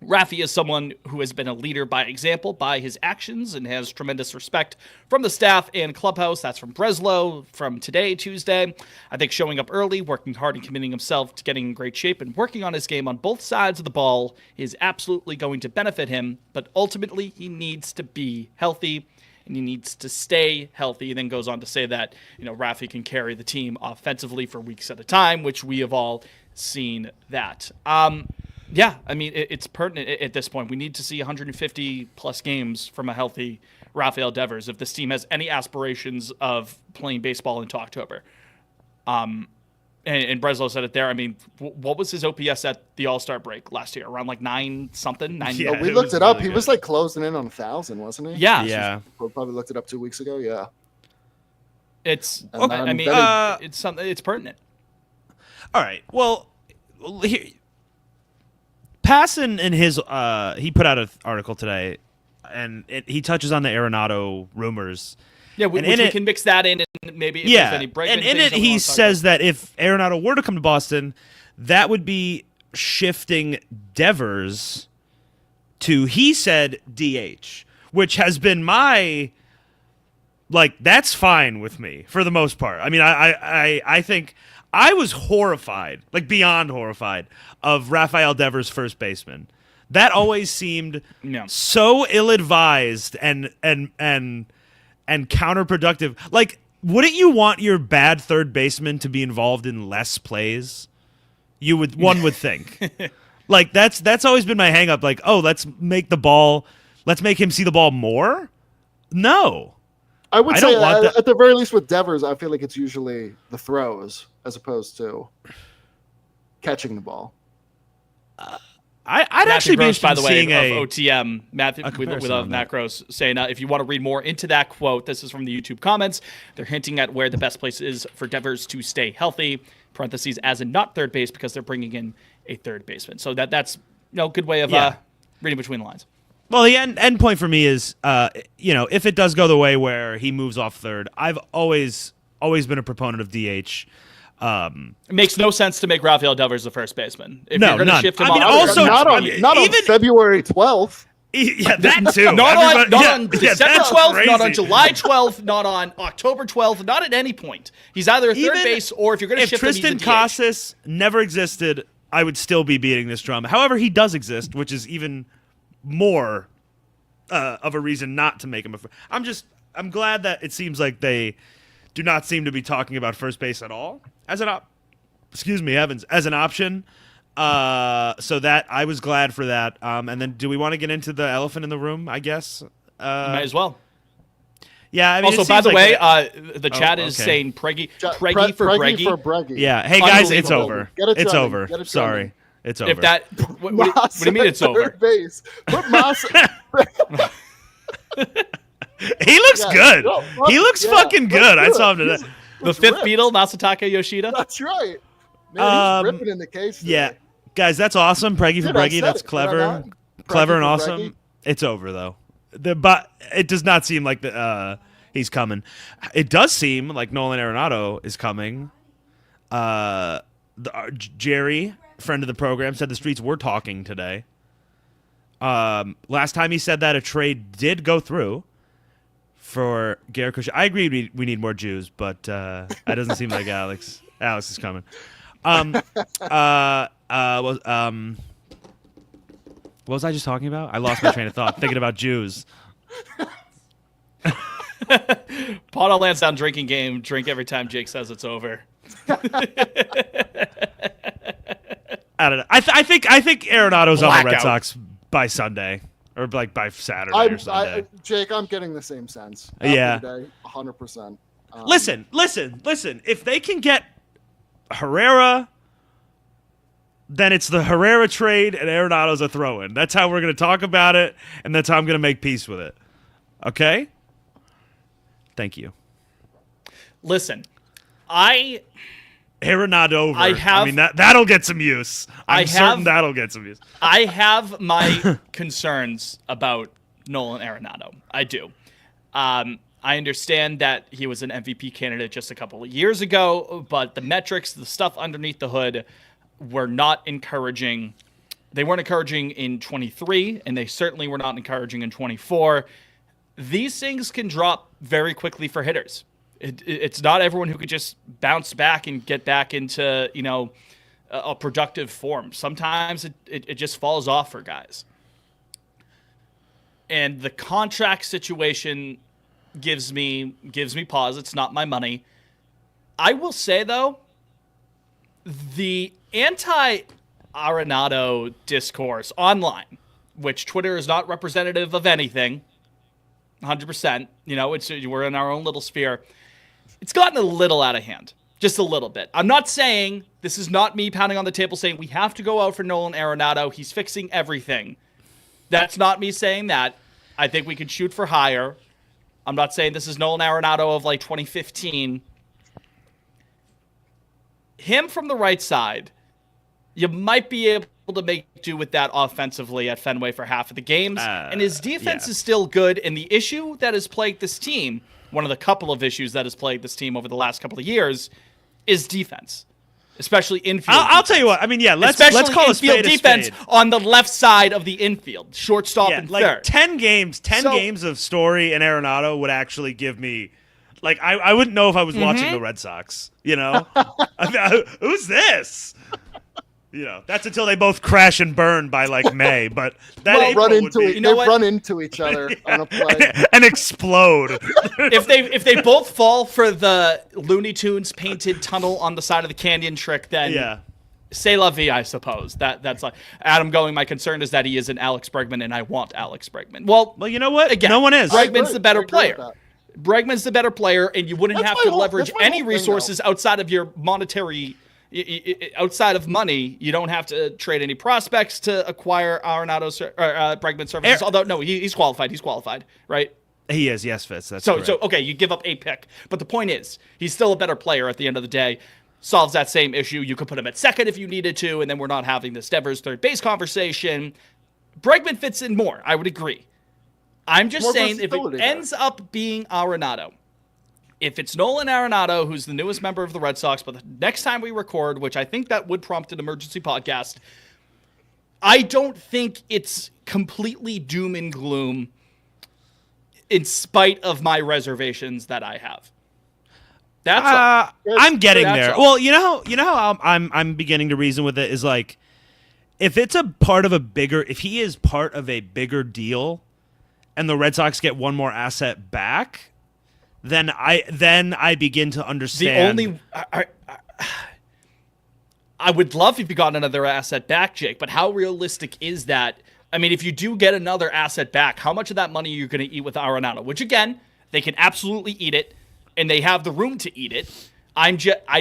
Rafi is someone who has been a leader by example, by his actions, and has tremendous respect from the staff and clubhouse. That's from Breslow from today, Tuesday. I think showing up early, working hard, and committing himself to getting in great shape and working on his game on both sides of the ball is absolutely going to benefit him. But ultimately, he needs to be healthy, and he needs to stay healthy. He then goes on to say that Rafi can carry the team offensively for weeks at a time, which we have all seen that. Yeah, I mean, it's pertinent at this point. We need to see 150 plus games from a healthy Rafael Devers if this team has any aspirations of playing baseball into October. And Breslow said it there. I mean, what was his OPS at the All-Star break last year? Around like 9 something? 9 Yeah. we it looked was it up. really He was good. like closing in on 1,000, wasn't he? Yeah. Yeah. We probably looked it up 2 weeks ago. Yeah. It's And I then- mean, then it's something. It's pertinent. All right. Well, here, Passan in his he put out an article today, and he touches on the Arenado rumors. Yeah, And which in we it- can mix that in, and maybe if Yeah, there's any Bregman and in things it that we he wanna talk says that if Arenado were to come to Boston, that would be shifting Devers to, he said, DH, which has been my, like, that's fine with me for the most part. I mean, I think I was horrified, like beyond horrified, of Rafael Devers, first baseman. That always seemed Yeah. so ill-advised and counterproductive. Like, wouldn't you want your bad third baseman to be involved in less plays? One would think. Like that's always been my hang up. Like, oh, let's make him see the ball more. No. I would I say don't want that. at the very least with Devers, I feel like it's usually the throws as opposed to catching the ball. I'd Matthew actually be Gross, interested by the in way, seeing of OTM. Matthew, we comparison love on Matt that. Gross saying, if you want to read more into that quote, this is from the YouTube comments. They're hinting at where the best place is for Devers to stay healthy. Parentheses, as in not third base, because they're bringing in a third baseman. So that's good way of Yeah. reading between the lines. Well, the end point for me is, if it does go the way where he moves off third, I've always been a proponent of DH. It makes no sense to make Rafael Devers the first baseman. If No, you're going to none. shift him I mean, off, also- not on even- February 12th. Yeah, that too. not on December that's 12th, not on crazy. July 12th, not on October 12th, not at any point. He's either a third Even base or if you're going to If shift Tristan him, he's a DH. Casas never existed, I would still be beating this drum. However, he does exist, which is even more of a reason not to make him I'm glad that it seems like they do not seem to be talking about first base at all as an as an option. So that I was glad for that. And then do we want to get into the elephant in the room, I guess? Might as well. Yeah, I mean, Also, it by seems the like way, the chat is okay. saying Preggy for Preggy Breggy. for Breggy. yeah. Hey guys, it's Unbelievable. over. Get it It's trending. over. Get it Sorry. trending. It's over. If that, what do Moss you mean it's at over? Third base. Put Moss. He looks Yeah. good. No, He looks yeah, fucking let's good. do I it. saw him today. He's- The looks fifth ripped. Beatle, Masataka Yoshida. That's right. Man, he's ripping in the case. Today. Yeah, guys, that's awesome. Preggy for Dude, I Breggy. said That's it. Did I clever, not? clever Preggy and for awesome. Breggy. It's over though. But it does not seem like he's coming. It does seem like Nolan Arenado is coming. Jerry, friend of the program, said the streets were talking today. Last time he said that a trade did go through for Garrett Kushner. I agree we need more Jews, but that doesn't seem like Alex. Alex is coming. What was I just talking about? I lost my train of thought thinking about Jews. Pot on Lansdowne drinking game. Drink every time Jake says it's over. I don't know. I think Arenado's on the Red Blackout. Sox by Sunday or like by Saturday or Sunday. Jake, I'm getting the same sense. Yeah. After today, 100%. Listen. If they can get Herrera, then it's the Herrera trade and Arenado's a throw-in. That's how we're going to talk about it, and that's how I'm going to make peace with it. Okay? Thank you. Listen, Arenado over. I mean, that'll get some use. I'm certain have- that'll get some use. I have my concerns about Nolan Arenado. I do. I understand that he was an MVP candidate just a couple of years ago, but the metrics, the stuff underneath the hood, were not encouraging. They weren't encouraging in 23, and they certainly were not encouraging in 24. These things can drop very quickly for hitters. It's not everyone who could just bounce back and get back into, a productive form. Sometimes it just falls off for guys. And the contract situation gives me pause. It's not my money. I will say, though, the anti-Arenado discourse online, which Twitter is not representative of anything, 100%, we're in our own little sphere. It's gotten a little out of hand, just a little bit. I'm not saying, this is not me pounding on the table saying we have to go out for Nolan Arenado. He's fixing everything. That's not me saying that. I think we could shoot for higher. I'm not saying this is Nolan Arenado of like 2015. Him from the right side, you might be able to make do with that offensively at Fenway for half of the games. And his defense yeah. is still good. And the issue that has plagued this team, one of the couple of issues that has plagued this team over the last couple of years, is defense, especially infield. I'll tell you what. I mean, yeah, let's especially call a infield spade a defense spade. on the left side of the infield, shortstop Yeah, and like third. 10 games of Story and Arenado would actually give me, like, I wouldn't know if I was watching the Red Sox. I mean, who's this? You know, that's until they both crash and burn by like May. But that Well, April Run would into be, it. You know They what? run into each other on a play. and explode. If they both fall for the Looney Tunes painted tunnel on the side of the canyon trick, then Yeah. c'est la vie, I suppose. That's like Adam going. My concern is that he isn't Alex Bregman, and I want Alex Bregman. Well, Well, you know what? Again, No one is. Bregman's agree. the better I agree with player. Bregman's the better player, and you wouldn't That's have my to whole- leverage that's my any whole thing, resources outside of your monetary. Outside of money, you don't have to trade any prospects to acquire Bregman services. Although no, he's qualified. He's qualified, right? He is. Yes, Fitz. That's So correct. okay, you give up a pick, but the point is, he's still a better player at the end of the day. Solves that same issue. You could put him at second if you needed to, and then we're not having this Devers third base conversation. Bregman fits in more. I would agree. I'm just More saying, if it versatility there. ends up being Arenado, if it's Nolan Arenado, who's the newest member of the Red Sox, but the next time we record, which I think that would prompt an emergency podcast, I don't think it's completely doom and gloom in spite of my reservations that I have. That's all. I'm getting That's there. all. Well, you know how I'm beginning to reason with it is like, if it's a part of a bigger, if he is part of a bigger deal, and the Red Sox get one more asset back, then I begin to The understand. only I would love if you got another asset back, Jake, but how realistic is that? I mean, if you do get another asset back, how much of that money are you going to eat with Arenado? Which again, they can absolutely eat it, and they have the room to eat it. I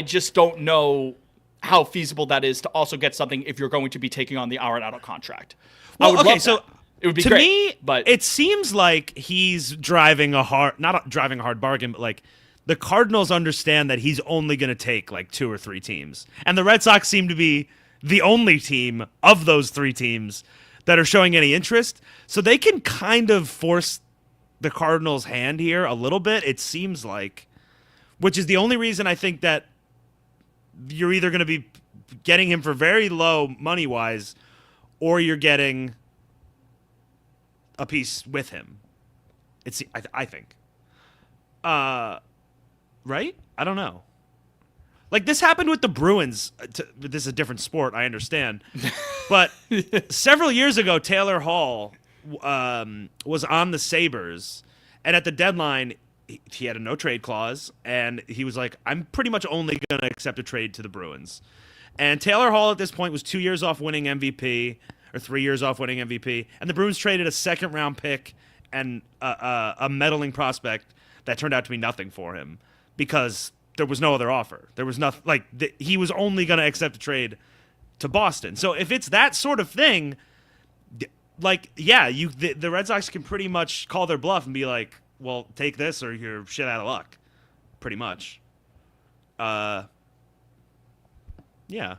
just don't know how feasible that is to also get something if you're going to be taking on the Arenado contract. I Well, would okay, love so that. It would be to great, me, but it seems like he's driving a hard, not driving a hard bargain, but like the Cardinals understand that he's only going to take like 2 or 3 teams, and the Red Sox seem to be the only team of those 3 teams that are showing any interest, so they can kind of force the Cardinals' hand here a little bit. It seems like, which is the only reason I think that you're either going to be getting him for very low money wise, or you're getting a piece with him. It's I think. Right? I don't know. Like this happened with the Bruins. This is a different sport, I understand. But several years ago, Taylor Hall was on the Sabres, and at the deadline, he had a no trade clause, and he was like, "I'm pretty much only going to accept a trade to the Bruins." And Taylor Hall at this point was 2 years off winning MVP, or 3 years off winning MVP, and the Bruins traded a second-round pick and a meddling prospect that turned out to be nothing for him because there was no other offer. There was nothing like he was only going to accept a trade to Boston. So if it's that sort of thing, like yeah, the Red Sox can pretty much call their bluff and be like, "Well, take this or you're shit out of luck," pretty much. Yeah.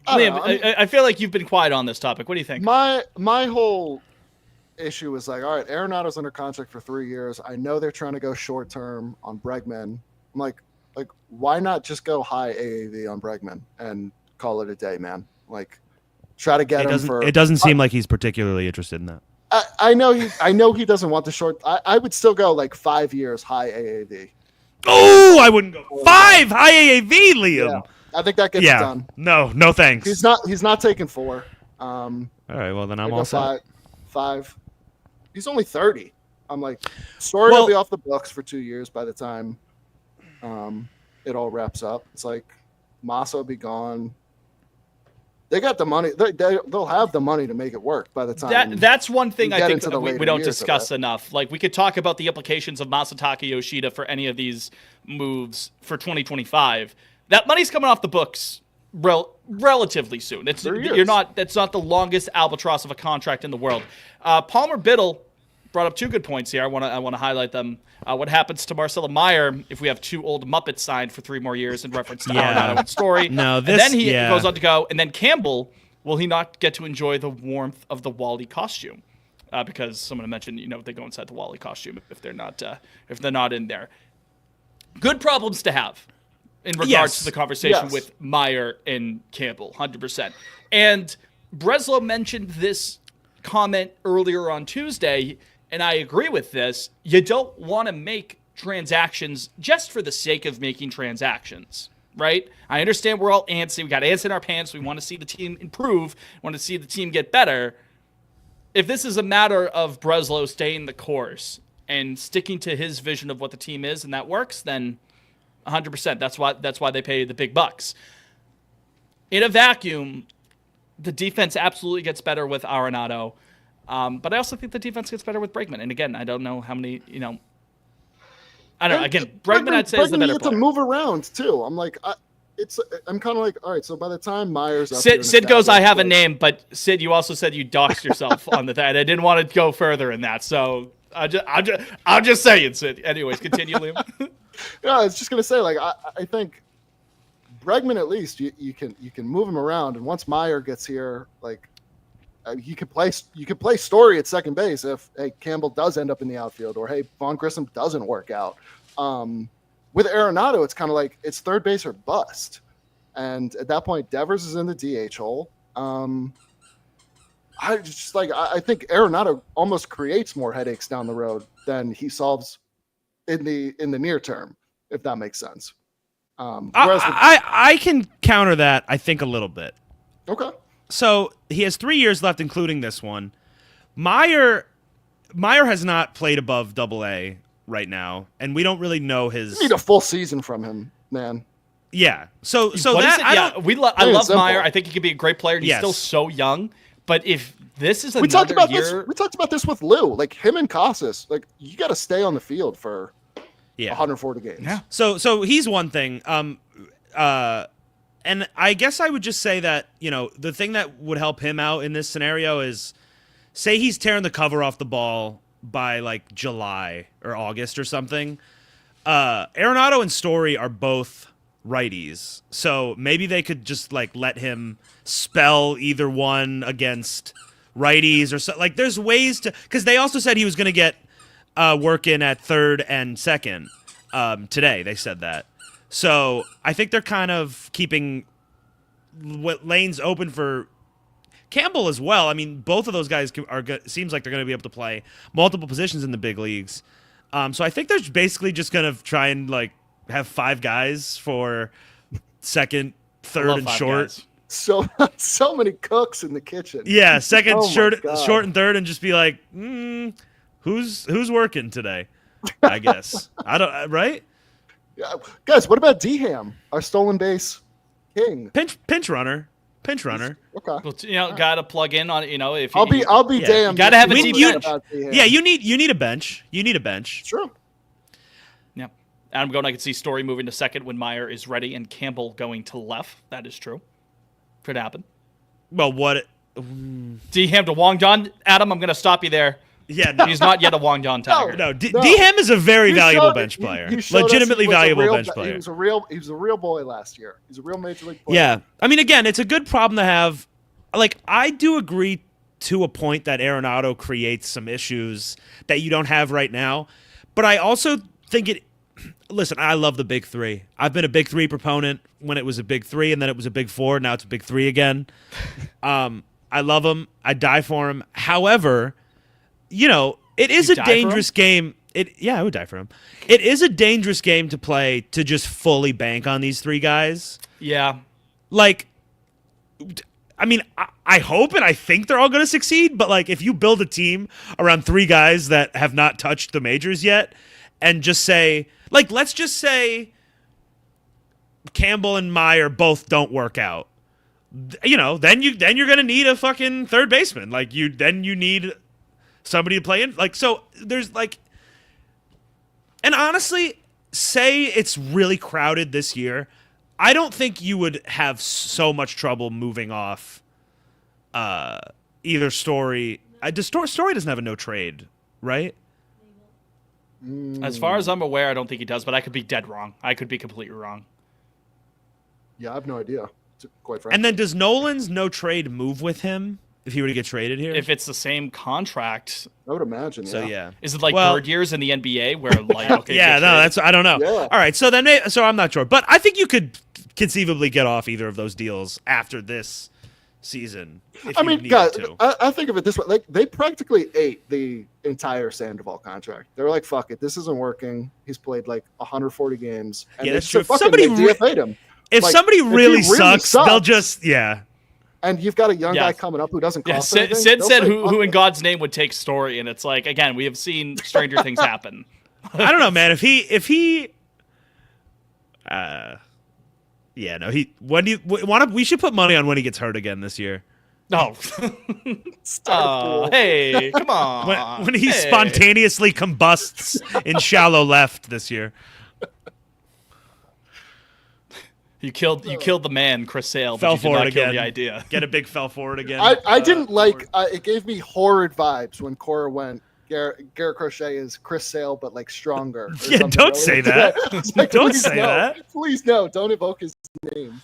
I don't know. I mean, Liam, I feel like you've been quiet on this topic. What do you think? my whole issue is like, all right, Arenado's under contract for 3 years. I know they're trying to go short term on Bregman. I'm like, why not just go high AAV on Bregman and call it a day, man? Like, try to get him for. It doesn't seem like he's particularly interested in that. I know he doesn't want the short. I would still go like 5 years high AAV. Oh, I wouldn't go 5 high AAV, Liam. Yeah, I think that gets it Yeah. done. No thanks. He's not taking 4. All right, well then I'm I go all set. 5. He's only 30. I'm like, Story Well- will be off the books for 2 years by the time it all wraps up. It's like Massa will be gone. They got the money. They'll have the money to make it work by the time. That's one thing you I get think into the we later don't years of discuss it. enough. Like we could talk about the implications of Masataka Yoshida for any of these moves for 2025. That money's coming off the books relatively soon. It's 3 years. you're not. That's not the longest albatross of a contract in the world. Palmer Biddle brought up 2 good points here. I want to highlight them. What happens to Marcelo Meyer if we have 2 old Muppets signed for 3 more years in reference to Yeah. Arenado and Story? No, and this- then he yeah. goes on to go, and then Campbell, will he not get to enjoy the warmth of the Wally costume? Because someone mentioned, they go inside the Wally costume if they're not in there. Good problems to have in regards Yes. to the conversation Yes. with Meyer and Campbell, 100%. And Breslow mentioned this comment earlier on Tuesday, and I agree with this. You don't want to make transactions just for the sake of making transactions. right? I understand we're all antsy. We got ants in our pants. We want to see the team improve. We want to see the team get better. If this is a matter of Breslow staying the course and sticking to his vision of what the team is, and that works, then 100%. That's why they pay the big bucks. In a vacuum, the defense absolutely gets better with Arenado. But I also think the defense gets better with Bregman. And again, I don't know how many, I don't know. Again, Bregman, I'd say, is the better you get player. to move around too. I'm like, I'm kind of like, all right. So by the time Myers, Sid goes, I have a name, but Sid, you also said you doxed yourself on the thing. I didn't want to go further in that, so I'm just saying, Sid. Anyways, continue, Liam. Yeah, I was just gonna say, like, I think Bregman, at least you can move him around, and once Meyer gets here, like, you could play Story at second base if Campbell does end up in the outfield, or Vaughn Grissom doesn't work out. With Arenado, it's kind of like it's third base or bust, and at that point, Devers is in the DH hole. I think Arenado almost creates more headaches down the road than he solves in the near term, if that makes sense. I can counter that, I think, a little bit. Okay. So he has 3 years left, including this one. Meyer has not played above AA right now, and we don't really know his. You need a full season from him, man. Yeah. So What is that it? I Yeah, don't. I love simple. Meyer. I think he could be a great player. And he's Yes. still so young. But if this is We another talked about year, this. We talked about this with Lou. Like him and Casas. Like you got to stay on the field for Yeah. 140 games. Yeah. So he's one thing. And I guess I would just say that, the thing that would help him out in this scenario is, say he's tearing the cover off the ball by like July or August or something. Arenado and Story are both righties, so maybe they could just like let him spell either one against righties or so. Like there's ways to, because they also said he was going to get work in at third and second today. They said that. So I think they're kind of keeping what lanes open for Campbell as well. I mean, both of those guys seems like they're going to be able to play multiple positions in the big leagues. So I think they're basically just going to try and like have 5 guys for second, I third, love and 5 short. guys. So many cooks in the kitchen. Yeah, second, Oh my short, God. short, and third, and just be like, who's working today? I guess I don't right. Yeah. Guys, what about Deham, our stolen base king? Pinch runner. Okay. Well, gotta plug in on if I'll be Yeah. damned. You gotta have a if deep you bench. about Deham. Yeah, you need a bench. You need a bench. True. Yeah. Adam going, I could see Story moving to second when Meyer is ready, and Campbell going to left. That is true. Could happen. Well, what? Deham to Wong John. Adam, I'm going to stop you there. Yeah, no, He's not yet a Wong John Tiger. no. No. Dhem is a very He valuable showed- bench he- player. he showed us Legitimately he was a valuable real- bench player. He was a real boy last year. He's a real major league player. Yeah, I mean, again, it's a good problem to have. Like, I do agree to a point that Arenado creates some issues that you don't have right now, but I also think it. Listen, I love the big 3. I've been a big 3 proponent when it was a big 3, and then it was a big 4. Now it's a big 3 again. I love him. I die for him. However, it is You a die for him? dangerous game. I would die for him. It is a dangerous game to play to just fully bank on these 3 guys. Yeah. Like, I mean, I hope and I think they're all going to succeed, but like if you build a team around 3 guys that have not touched the majors yet and just say, like, let's just say Campbell and Meyer both don't work out. Then you're going to need a fucking third baseman. Like you need somebody to play in. Like, so there's like, and honestly, say it's really crowded this year. I don't think you would have so much trouble moving off either Story. Story doesn't have a no trade, right? As far as I'm aware, I don't think he does, but I could be dead wrong. I could be completely wrong. Yeah, I have no idea. Quite frankly. And then does Nolan's no trade move with him if he were to get traded here? If it's the same contract, I would imagine. so, yeah. is it like Well- bird years in the NBA where like okay, Yeah, get no, traded? that's I don't know. Yeah. All right, so so I'm not sure, but I think you could conceivably get off either of those deals after this season. If I you mean, needed guys, to. I think of it this way: like they practically ate the entire Sandoval contract. They were like, "Fuck it, this isn't working." He's played like 140 games. And Yeah, they that's just said, true. "Fuck it," they DFA'd him. If Like, somebody he really sucks, they'll sucks, just and you've got a young Yeah. guy coming up who doesn't Yeah, cost Sid, anything, Sid they'll said say, who "Fuck in it." God's name would take Story, and it's like, again, we have seen stranger things happen. I don't know, man. If he yeah, no, when do you we should put money on when he gets hurt again this year. No. Star pool. Hey, come on. When he Hey. spontaneously combusts in shallow left this year. You killed the man, Chris Sale, but Fell you did for not it kill again. the idea. Get a big fell forward again. I didn't like. It gave me horrid vibes when Cora went. Garrett Crochet is Chris Sale, but like stronger. or Yeah, something don't really. say that. It's like, Don't please say no. that. Please no. Don't evoke his name.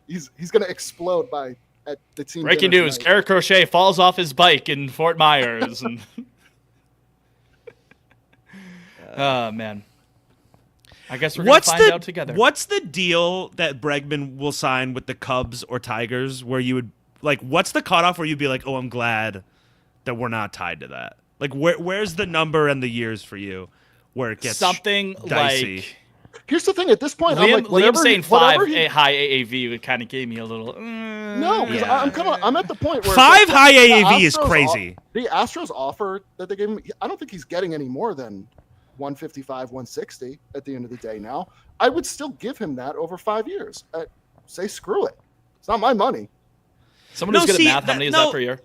He's gonna explode at the team. Breaking dinner news: tonight. Garrett Crochet falls off his bike in Fort Myers. And oh man, I guess we're gonna find out together. What's the deal that Bregman will sign with the Cubs or Tigers where you would like what's the cutoff where you'd be like, "Oh, I'm glad that we're not tied to that." Like where's the number and the years for you where it gets Something dicey? like Here's the thing. At this point, I'm Liam, like, Liam whatever. saying whatever five he- high AAV would kind of gave me a little. No, because Yeah. I'm at the point where it's Five like, high the AAV is Astros crazy. The Astros offer that they gave him, I don't think he's getting any more than 155, 160 at the end of the day. Now, I would still give him that over 5 years. Say screw it. It's not my money. Someone No, who's good see, at math. How many is no. that per year?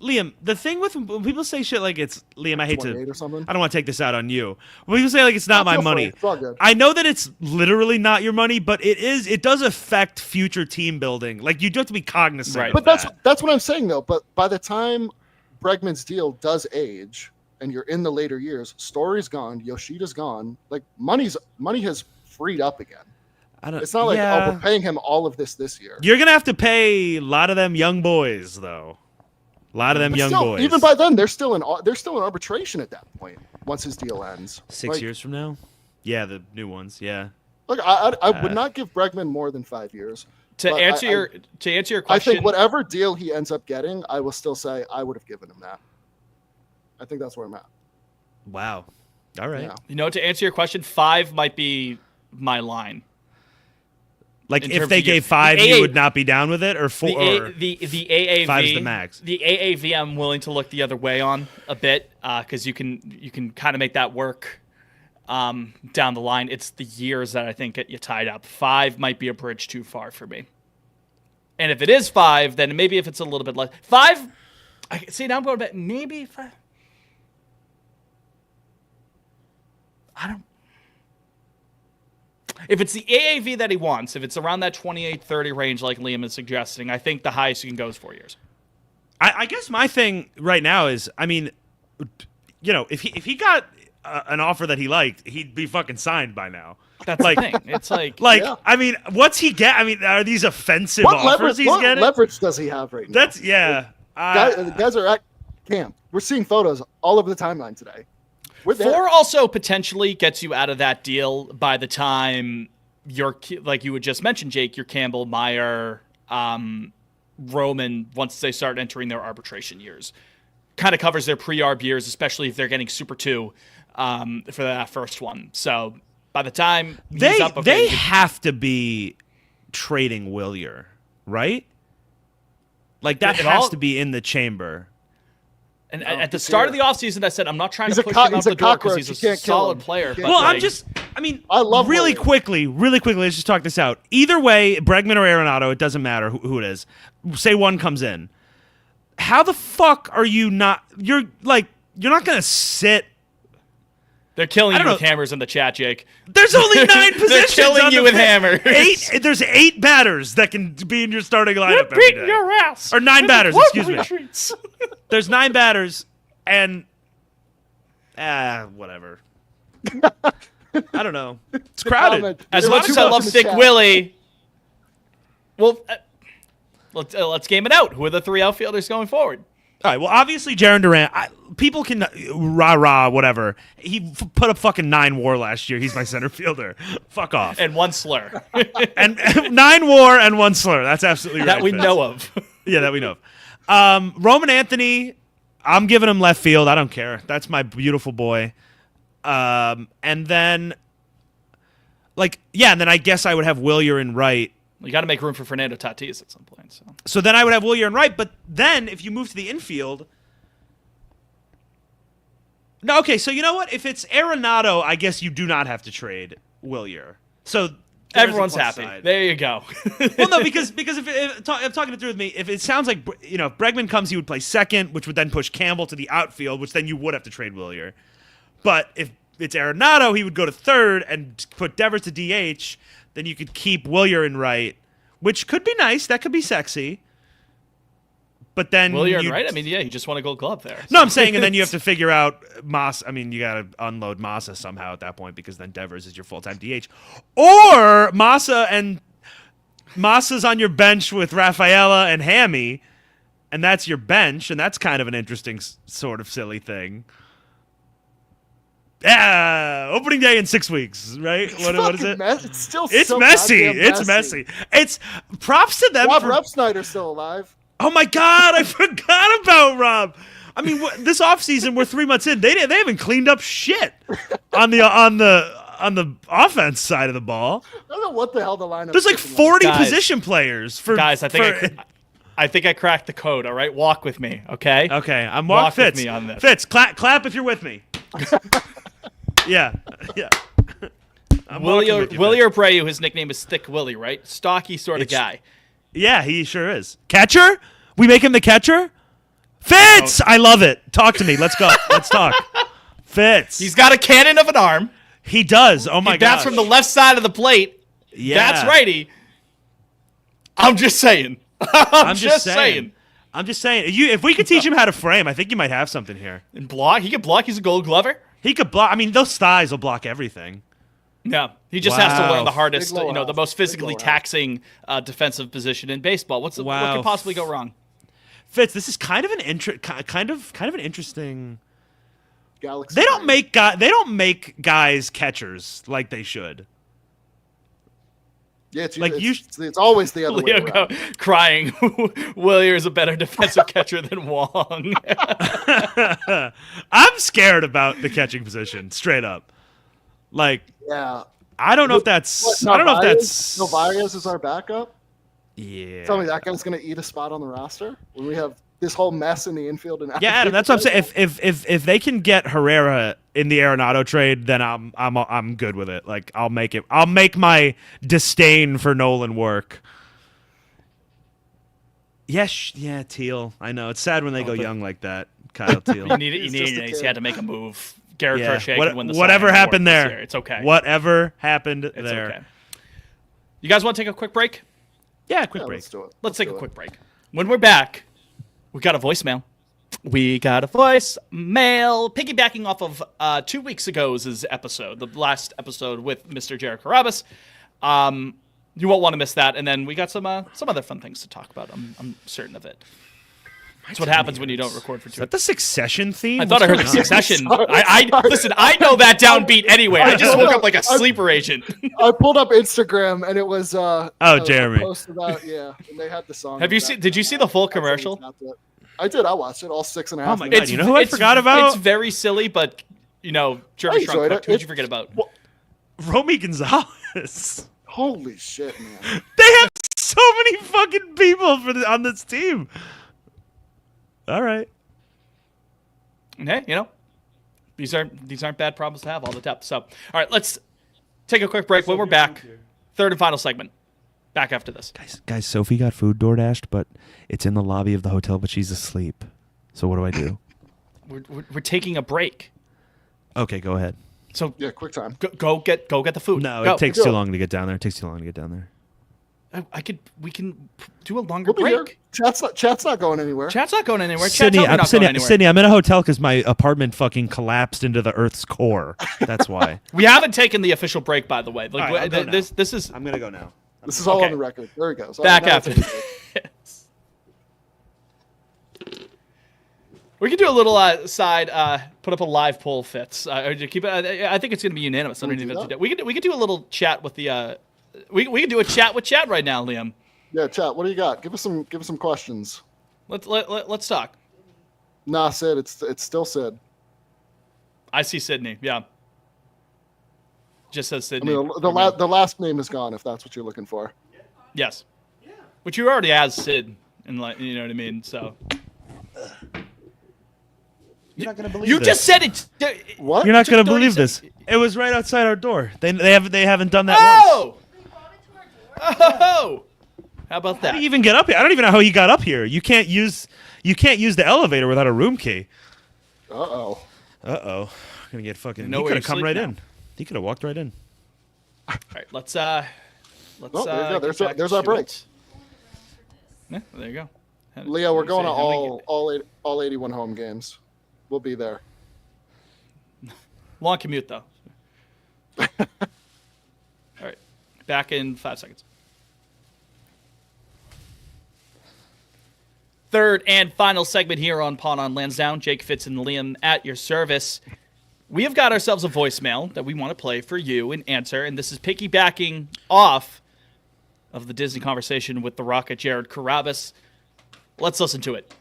Liam, the thing with when people say shit like it's Liam, I hate to 28 or something. I don't want to take this out on you. When people say like it's not my Feel free. money. It's all good. I know that it's literally not your money, but it does affect future team building. Like you do have to be cognizant Right. of But that. that's what I'm saying though. But by the time Bregman's deal does age and you're in the later years, Story's gone, Yoshida's gone, like money has freed up again. I don't, It's not like yeah. oh we're paying him all of this year. You're gonna have to pay a lot of them young boys though. A lot of them But young still, boys. even by then, they're still in arbitration at that point. Once his deal ends, 6 Like, years from now. Yeah, the new ones. Yeah. Look, I would not give Bregman more than 5 years. To But answer your I question, think whatever deal he ends up getting, I will still say I would have given him that. I think that's where I'm at. Wow. All right. Yeah. to answer your question, 5 might be my line. Like In if terms they of your- gave 5, the you AA would not be down with it, or 4. The AAV 5 is the max. The AAV I'm willing to look the other way on a bit because you can kind of make that work down the line. It's the years that I think get you tied up. 5 might be a bridge too far for me. And if it is 5, then maybe if it's a little bit less. 5. See, now I'm going back. Maybe 5. I don't. If it's the AAV that he wants, if it's around that 28-30 range like Liam is suggesting, I think the highest you can go is 4 years. I guess my thing right now is, I mean, you know, if he got an offer that he liked, he'd be fucking signed by now. That's Like- the thing. It's like, Yeah. I mean, what's he get? I mean, are these offensive What offers leverage? he's What getting? leverage does he have right now? That's yeah. The guys are at camp. We're seeing photos all over the timeline today. We're there. 4 also potentially gets you out of that deal by the time you're, like you would just mention, Jake, your Campbell, Meyer, Roman, once they start entering their arbitration years. Kind of covers their pre-arb years, especially if they're getting Super 2 for that first one. So by the time he's they up, okay, they you can- have to be trading Willier, right? Like that It has all- to be in the chamber. And No, at the he's start of here. the offseason, I said, I'm not trying He's to a push co- him out he's a the door because cockroach. he's You a can't kill solid him. player. You But can't Well, like, I mean, I love really Willier. quickly, let's just talk this out. Either way, Bregman or Arenado, it doesn't matter who it is. Say one comes in. How the fuck are you not? You're not gonna sit. they're killing I you don't with know. hammers in the chat, Jake. There's only 9 They're positions. killing on you the with field. hammers. There's 8 batters that can be in your starting lineup every day. ass. Or 9 batters, excuse me. Retreats. There's 9 batters, and whatever. I don't know. It's crowded. comment. As There much were as two I votes love in the Thick chat. Willie, well, let's game it out. Who are the 3 outfielders going forward? All right. Well, obviously, Jaron Durant. People can rah whatever. He put up fucking 9 WAR last year. He's my center fielder. Fuck off. And 1 slur And 9 WAR and 1 slur. That's absolutely right. that we Fitz. know of. Yeah, that we know of. Roman Anthony. I'm giving him left field. I don't care. That's my beautiful boy. And then like, yeah, and then I guess I would have Willier and right. You got to make room for Fernando Tatis at some point. So then I would have Willier and right, but then if you move to the infield. No, okay, so you know what? If it's Arenado, I guess you do not have to trade Willier. So there's a Everyone's plus happy. side. There you go. Well, no, because I'm talking it through with me. If it sounds like if Bregman comes, he would play second, which would then push Campbell to the outfield, which then you would have to trade Willier. But if it's Arenado, he would go to third and put Devers to DH. Then you could keep Willier in right, which could be nice. That could be sexy. But then Willier and right? I mean, yeah, he just won a Gold Glove there. No, I'm saying, and then you have to figure out Massa. I mean, you got to unload Massa somehow at that point because then Devers is your full-time DH. Or Massa's on your bench with Rafaela and Hammy, and that's your bench, and that's kind of an interesting sort of silly thing. Yeah, opening day in 6 weeks, right? What is it? It's still It's so messy. goddamn It's messy. It's props to them. Rob for, Repsnyder's still alive. Oh my God, I forgot about Rob. I mean, this offseason, we're 3 months in. They haven't cleaned up shit on the offense side of the ball. I don't know what the hell the lineup. There's like is. 40 Guys. position players for Guys, I think I cracked the code. All right, walk with me, okay? Okay, I'm Walk with Fitz. me on this. Fitz, clap if you're with me. yeah. I'm walking with you, Willie Fitz. Abreu, his nickname is Thick Willie, right? Stocky sort of It's- guy. Yeah, he sure is. Catcher? We make him the catcher? Fitz! I love it. Talk to me. Let's go. Let's talk. Fitz. He's got a cannon of an arm. He does. Oh my He god. bats from the left side of the plate. Yeah. That's righty. I'm just saying. I'm just saying. I'm just saying. If we could teach him how to frame, I think you might have something here. And block. He can block. He's a Gold Glover. He could block. I mean, those thighs will block everything. No, he just has to Wow. learn the hardest, Big lower the house. most Big physically lower house. taxing defensive position in baseball. What Wow. could possibly go wrong? Fitz, this is kind of an kind of an interesting. Galaxy. They don't make guys catchers like they should. Yeah, it's, like it's always the other way Leo around. crying. Willier is a better defensive catcher than Wong. I'm scared about the catching position, straight up. Like, Yeah. I don't know if that's. What, I don't know if Narvaez? that's. Narvaez is our backup. Yeah. Tell me that guy's going to eat a spot on the roster when we have this whole mess in the infield and Yeah, Adam, that's what I'm saying. If they can get Herrera in the Arenado trade, then I'm good with it. Like I'll make it. I'll make my disdain for Nolan work. Yes, yeah, Teal. I know it's sad when they go young like that. Kyle Teal. You need He's just a he kid. had to make a move. Garrett Yeah. Crochet can win the Whatever Cy Young happened Award this there. year. It's okay. Whatever happened It's there. okay. You guys want to take a quick break? Yeah, quick Yeah, break. let's do it. Let's take a do it. quick break. When we're back, we got a voicemail. We got a voicemail piggybacking off of 2 weeks ago's episode, the last episode with Mr. Jared Carabas. You won't want to miss that. And then we got some other fun things to talk about. I'm certain of it. That's what happens when you don't record for Is 2 that the Succession theme? I thought I heard What's the going on? Succession. Sorry. I listen. I know that downbeat anyway. I just woke up like a sleeper agent. I pulled up Instagram and it was a Jeremy. post about and they had the song. Have you seen? Did you see the full commercial? I did. I watched it all 6.5. Oh my God, minutes. you know who I forgot about? It's very silly, but Jeremy I Shrunk enjoyed Cooked. it. Who'd you forget about? Romy Gonzalez. Holy shit, man! They have so many fucking people on this team. All right. Hey, these aren't bad problems to have all the depth. So, all right, let's take a quick break. When we're back, third and final segment. Back after this. Guys, Sophie got food door dashed, but it's in the lobby of the hotel, but she's asleep. So what do I do? We're taking a break. Okay, go ahead. So Yeah, quick time. go get the food. No, Go. it takes Do too it. long to get down there. It takes too long to get down there. We can do a longer We'll be here. break. Chat's not going anywhere. Chat's not going anywhere. Sydney, Chat's not going anywhere. Sydney, I'm in a hotel because my apartment fucking collapsed into the Earth's core. That's why. We haven't taken the official break, by the way. Like All right, I'll go now. this is I'm gonna go now. This is all Okay. on the record. There we go. So back now after it's- this. We can do a little side, put up a live poll, Fitz. Or keep it. I think it's going to be unanimous. Can we do that? We could do a little chat with the. We can do a chat with Chad right now, Liam. Yeah, chat. What do you got? Give us some questions. Let's talk. Nah, Sid. It's still Sid. I see Sydney. Yeah. Just says I Sydney. mean, the last name is gone if that's what you're looking for. Yes. Which you already has Sid, and like, you know what I mean. So You're not gonna believe you this. just said it. What? You're not gonna took 30 believe this. seconds. It was right outside our door. They haven't done that once. Oh! Oh! How about How that? do you even get up here? I don't even know how he got up here. You can't use the elevator without a room key. Uh-oh. Uh-oh. Gonna get fucking. You know He where could you have come sleep right now. in. He could have walked right in. All right, let's Well, there you go. get back There's our to break. it. Yeah, there you go. Leo, we're going to How many- all 81 home games. We'll be there. long commute though. All right, back in 5 seconds. Third and final segment here on Pawn on Lansdowne. Jake Fitz and Liam at your service. We have got ourselves a voicemail that we want to play for you and answer, and this is piggybacking off of the Disney conversation with the Rocket Jared Carabas. Let's listen to it.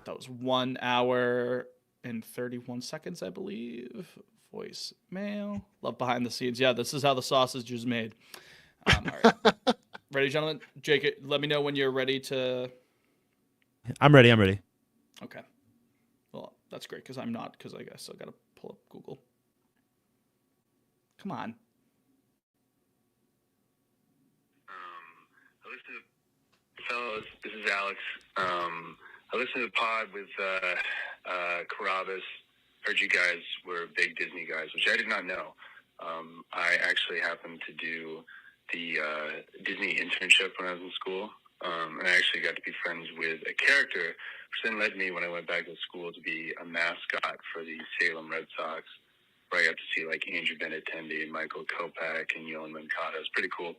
That was 1 hour and 31 seconds, I believe. Voicemail. Love behind the scenes. Yeah, this is how the sausage is made. All right. Ready, gentlemen? Jake, let me know when you're ready to... I'm ready. I'm ready. Okay. Well, that's great, because I'm not, because I still got to pull up Google. Come on. Fellas, this is Alex. I listened to the pod with Carabas. Heard you guys were big Disney guys, which I did not know. I actually happened to do the Disney internship when I was in school, and I actually got to be friends with a character, which then led me, when I went back to school, to be a mascot for the Salem Red Sox, where I got to see like Andrew Benintendi and Michael Kopech and Yolan Moncada. It was pretty cool.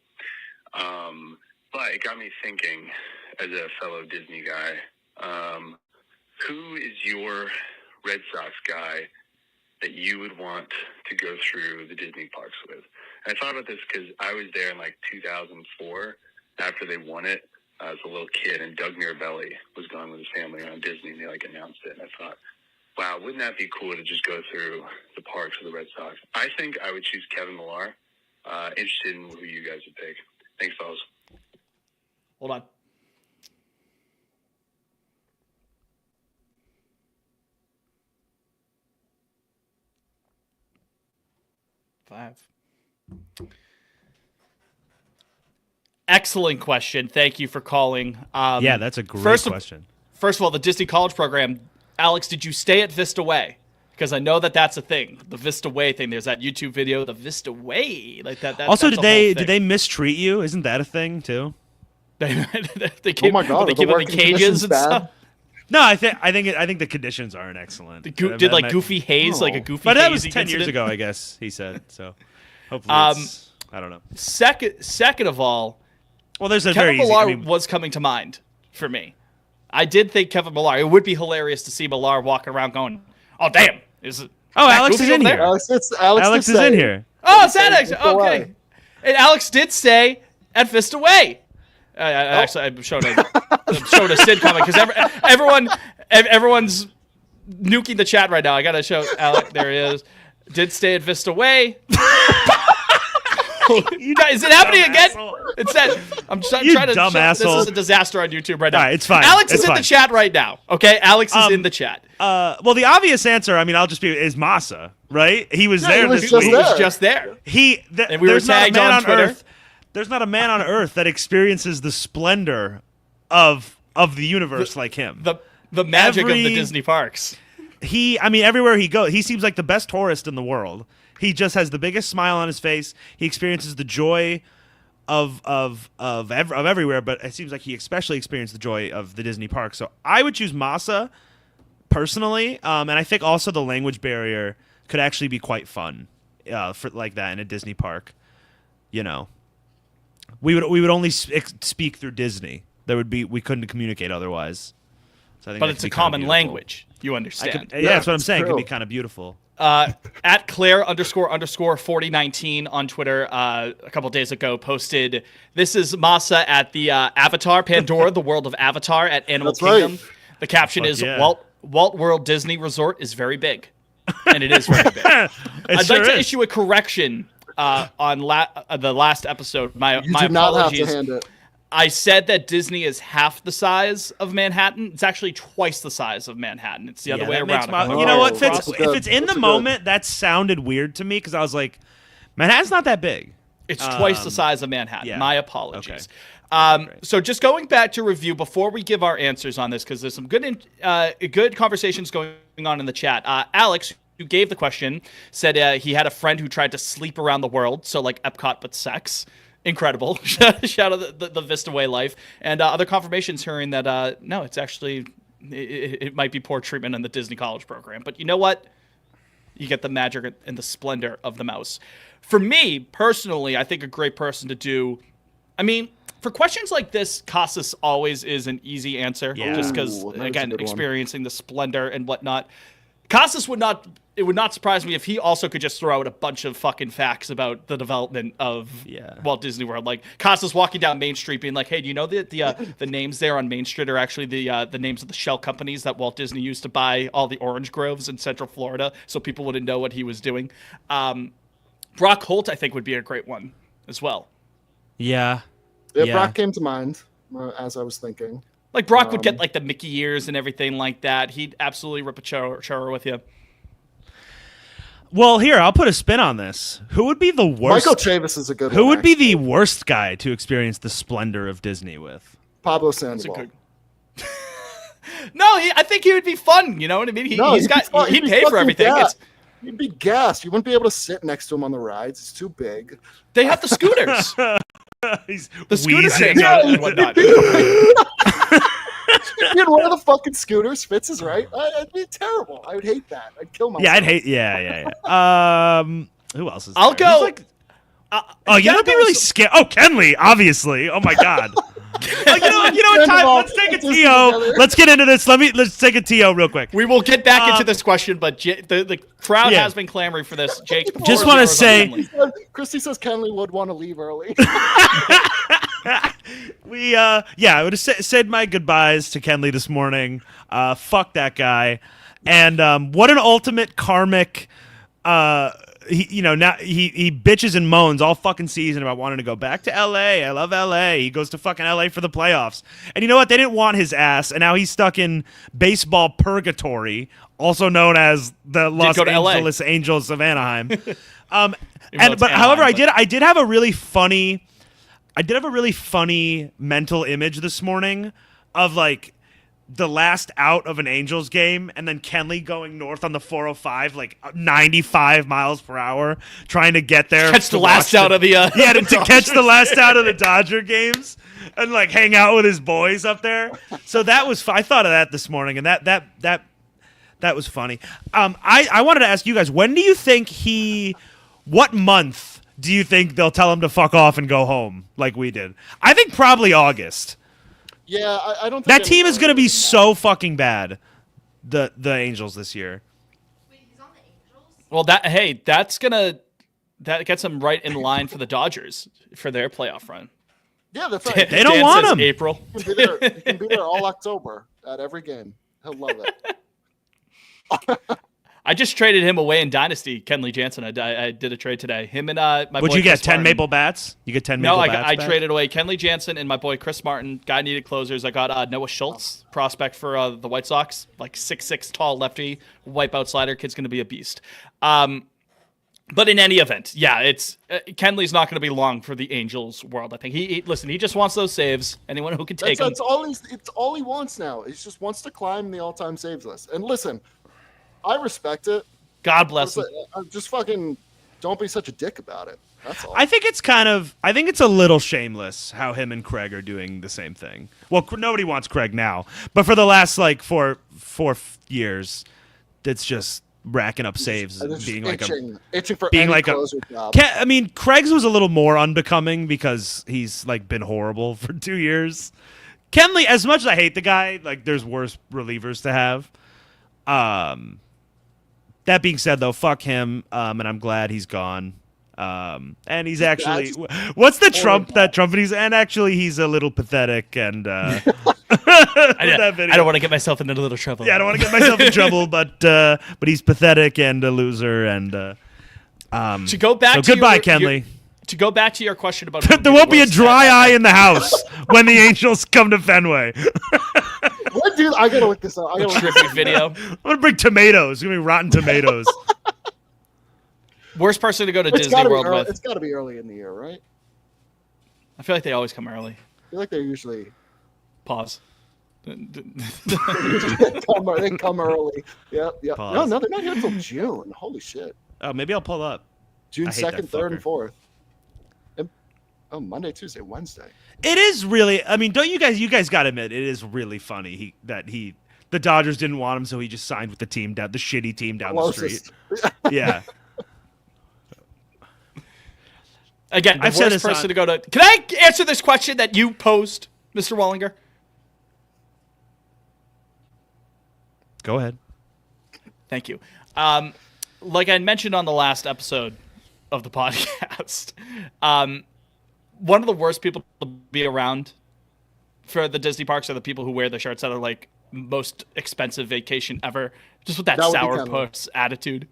But it got me thinking, as a fellow Disney guy, who is your Red Sox guy that you would want to go through the Disney parks with? And I thought about this because I was there in like 2004 after they won it. I was a little kid, and Doug Mirabelli was going with his family around Disney, and they like announced it. And I thought, wow, wouldn't that be cool to just go through the parks of the Red Sox? I think I would choose Kevin Millar. Interested in who you guys would pick. Thanks, fellas. Hold on. Five. Excellent question. Thank you for calling. Yeah, that's a great first question. First of all, the Disney College program. Alex, did you stay at Vista Way? Because I know that that's a thing. The Vista Way thing. There's that YouTube video, the Vista Way, like that. Also, that's did a whole they thing. mistreat you? Isn't that a thing too? They Oh keep, my God, they are keep the them in working cages conditions and bad? stuff. No, I think the conditions aren't excellent. Did like Goofy Haze, like a No. Goofy But that was hazing 10 years incident? ago, I guess. He said so. Hopefully, it's, I don't know. Second of all, Well, there's a Kevin very easy. Millar I mean, was coming to mind for me. I did think Kevin Millar. It would be hilarious to see Millar walking around going, "Oh damn, is it?" Oh, that Alex Goofy is in over there?" here. Alex is in here. Oh, it's Alex. Vista Okay, Way. and Alex did stay at Vista Way. Actually, I'm showing a Sid comment because everyone's nuking the chat right now. I gotta show Alex. There he is. Did stay at Vista Way. Guys, is it happening again? asshole. It's that I'm trying You to. dumb This asshole. is a disaster on YouTube right now. All right, it's fine. Alex It's is in the fine. chat right now. Okay, Alex is in the chat. Well, the obvious answer, I mean, I'll just be is Masa, right? He was there he was this just week. He was there. just there. And we were there's not a tagged man on Twitter. Earth. There's not a man on Earth that experiences the splendor of the universe like him. The magic of the Every- Disney parks. I mean, everywhere he goes, he seems like the best tourist in the world. He just has the biggest smile on his face. He experiences the joy of everywhere, but it seems like he especially experienced the joy of the Disney park. So I would choose Masa personally, and I think also the language barrier could actually be quite fun for like that in a Disney park. You know, we would only speak through Disney. We couldn't communicate otherwise. So I think But that it's could a be kinda common beautiful. language. You Yeah, understand. that's what I'm it's saying. It could true. be kind of beautiful. At Claire _ 4019 on Twitter a couple days ago posted, this is Masa at the Avatar, Pandora, the world of Avatar at Animal That's right. Kingdom. The caption Fuck is, yeah. Walt World Disney Resort is very big. and it is very big. I'd sure like to is. issue a correction on the last episode. My You my do not have apologies. to hand it. I said that Disney is half the size of Manhattan. It's actually twice the size of Manhattan. It's the other way that makes around. my- you know what, Oh, Fitz? that's If good. it's in the That's good. moment, that sounded weird to me because I was like, Manhattan's not that big. It's twice the size of Manhattan. yeah. My apologies. Okay. Great. So just going back to review before we give our answers on this, because there's some good conversations going on in the chat. Alex, who gave the question, said he had a friend who tried to sleep around the world, so like Epcot but sex. Incredible. Shout out the Vista Way life. And other confirmations hearing that, no, it's actually, it might be poor treatment in the Disney College program. But you know what? You get the magic and the splendor of the mouse. For me, personally, I think a great person to do, I mean, for questions like this, Casas always is an easy answer. Yeah. Just because, Ooh, that's a again, good one. experiencing the splendor and whatnot. Casas it would not surprise me if he also could just throw out a bunch of fucking facts about the development of Walt Disney World. Like Casas walking down Main Street being like, hey, do you know that the names there on Main Street are actually the names of the shell companies that Walt Disney used to buy all the orange groves in Central Florida so people wouldn't know what he was doing. Brock Holt, I think, would be a great one as well. Yeah. Yeah, Yeah. Brock came to mind as I was thinking. Like Brock would get like the Mickey ears and everything like that. He'd absolutely rip a churro with you. Well, here, I'll put a spin on this. Who would be the worst? Michael Chavis is a good one. Who would be actually. the worst guy to experience the splendor of Disney with? Pablo That's a Sandoval? good. No, I think he would be fun. You know what I mean? No, He'd be pay for fucking everything. gassed. He'd be gassed. You wouldn't be able to sit next to him on the rides. It's too big. They have the scooters. He's The scooter wheezing. thing and whatnot. Dude, one of the fucking scooters. Fitz is right. It'd be terrible. I would hate that. I'd kill myself. Yeah, I'd hate. Yeah. Who else is? I'll there? go. Who's like- oh, you know, what'd be really scary. Oh, Kenley, obviously. Oh my God. Oh, you know what? Time. Let's take a Disney TO. together. Let's get into this. Let's take a TO real quick. We will get back into this question, but the crowd Yeah. has been clamoring for this. Jake, Just floor wanna is yours on say- Kenley. Christy says Kenley would want to leave early. I would have said my goodbyes to Kenley this morning. Fuck that guy. And what an ultimate karmic. Now he bitches and moans all fucking season about wanting to go back to LA. I love LA. He goes to fucking LA for the playoffs. And you know what? They didn't want his ass, and now he's stuck in baseball purgatory, also known as the Los go to LA. Angeles Angels of Anaheim. though it's However, Anaheim, I did have a really funny mental image this morning of like the last out of an Angels game and then Kenley going north on the 405 like 95 miles per hour trying to get there. Catch to the last watch out of the to catch the Dodgers. last out of the Dodger games and like hang out with his boys up there. So that was I thought of that this morning, and that was funny. I wanted to ask you guys, when do you think what month do you think they'll tell him to fuck off and go home like we did? I think probably August. Yeah, I don't think That any team is going to earlier be than so fucking bad. The Angels this year. Wait, he's on the Angels? Well, that gets them right in line for the Dodgers for their playoff run. that. Yeah, that's right. They don't Dan want says him. April. He can be there all October at every game. He'll love it. I just traded him away in Dynasty. Kenley Jansen. I did a trade today. Him and my Would boy you get Chris 10 Martin. maple bats? You get 10 No, maple bats I back? traded away Kenley Jansen and my boy Chris Martin. Guy needed closers. I got Noah Schultz, prospect for the White Sox, like 6'6" tall lefty, wipeout slider. Kid's going to be a beast. But in any event, yeah, it's Kenley's not going to be long for the Angels world. I think he just wants those saves. Anyone who can take them. That's all it's all he wants now. He just wants to climb the all-time saves list. And listen, I respect it. God bless him. Just fucking don't be such a dick about it. That's all. I think it's a little shameless how him and Craig are doing the same thing. Well, nobody wants Craig now, but for the last like four years, it's just racking up saves, And and they're being just like itching for being any like a- closer job. I mean, Craig's was a little more unbecoming because he's like been horrible for 2 years. Kenley, as much as I hate the guy, like there's worse relievers to have. That being said, though, fuck him, and I'm glad he's gone. And he's actually, what's the Trump and actually he's a little pathetic and I don't want to get myself into a little trouble. Yeah, I don't want to get myself in trouble, but he's pathetic and a loser and to go back so to goodbye, your, Kenley. To go back to your question about There won't be a dry eye in the house when the Angels come to Fenway. What, dude? I gotta look this up. I gotta look this tribute up. video. I'm gonna bring tomatoes. It's gonna be rotten tomatoes. Worst person to go to It's Disney gotta be World early. with. It's got to be early in the year, right? I feel like they always come early. I feel like they're usually Pause. they come early. Yep. Pause. No, they're not here until June. Holy shit. Oh, maybe I'll pull up. June I hate that 2nd, 3rd, and fucker. 4th. Oh, Monday, Tuesday, Wednesday. It is really. I mean, don't you guys? You guys got to admit, it is really funny the Dodgers didn't want him, so he just signed with the team the shitty team down the street. Closest. Yeah. Again, the I've said worst this person on- to go to. Can I answer this question that you posed, Mr. Wallinger? Go ahead. Thank you. Like I mentioned on the last episode of the podcast, one of the worst people to be around for the Disney parks are the people who wear the shirts that are like most expensive vacation ever, just with that That would be sourpuss attitude.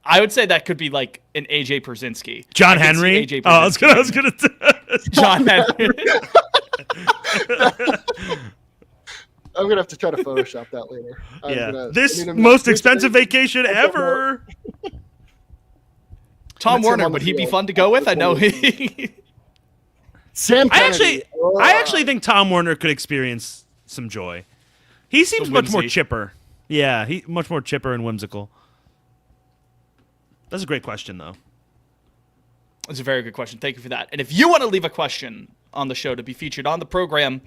I would say that could be like an AJ Brzezinski. John I could see Henry. AJ Oh, I was Brzezinski. gonna. John Henry. I'm gonna have to try to Photoshop that later. I'm Yeah. gonna- This I mean, most this expensive thing- vacation I don't know. ever. Tom Let's Warner, him on would the he be field. fun to go with? I know he. Sam I Kennedy. actually think Tom Warner could experience some joy. He seems The much more whimsy. chipper. Yeah, he much more chipper and whimsical. That's a great question, though. That's a very good question. Thank you for that. And if you want to leave a question on the show to be featured on the program,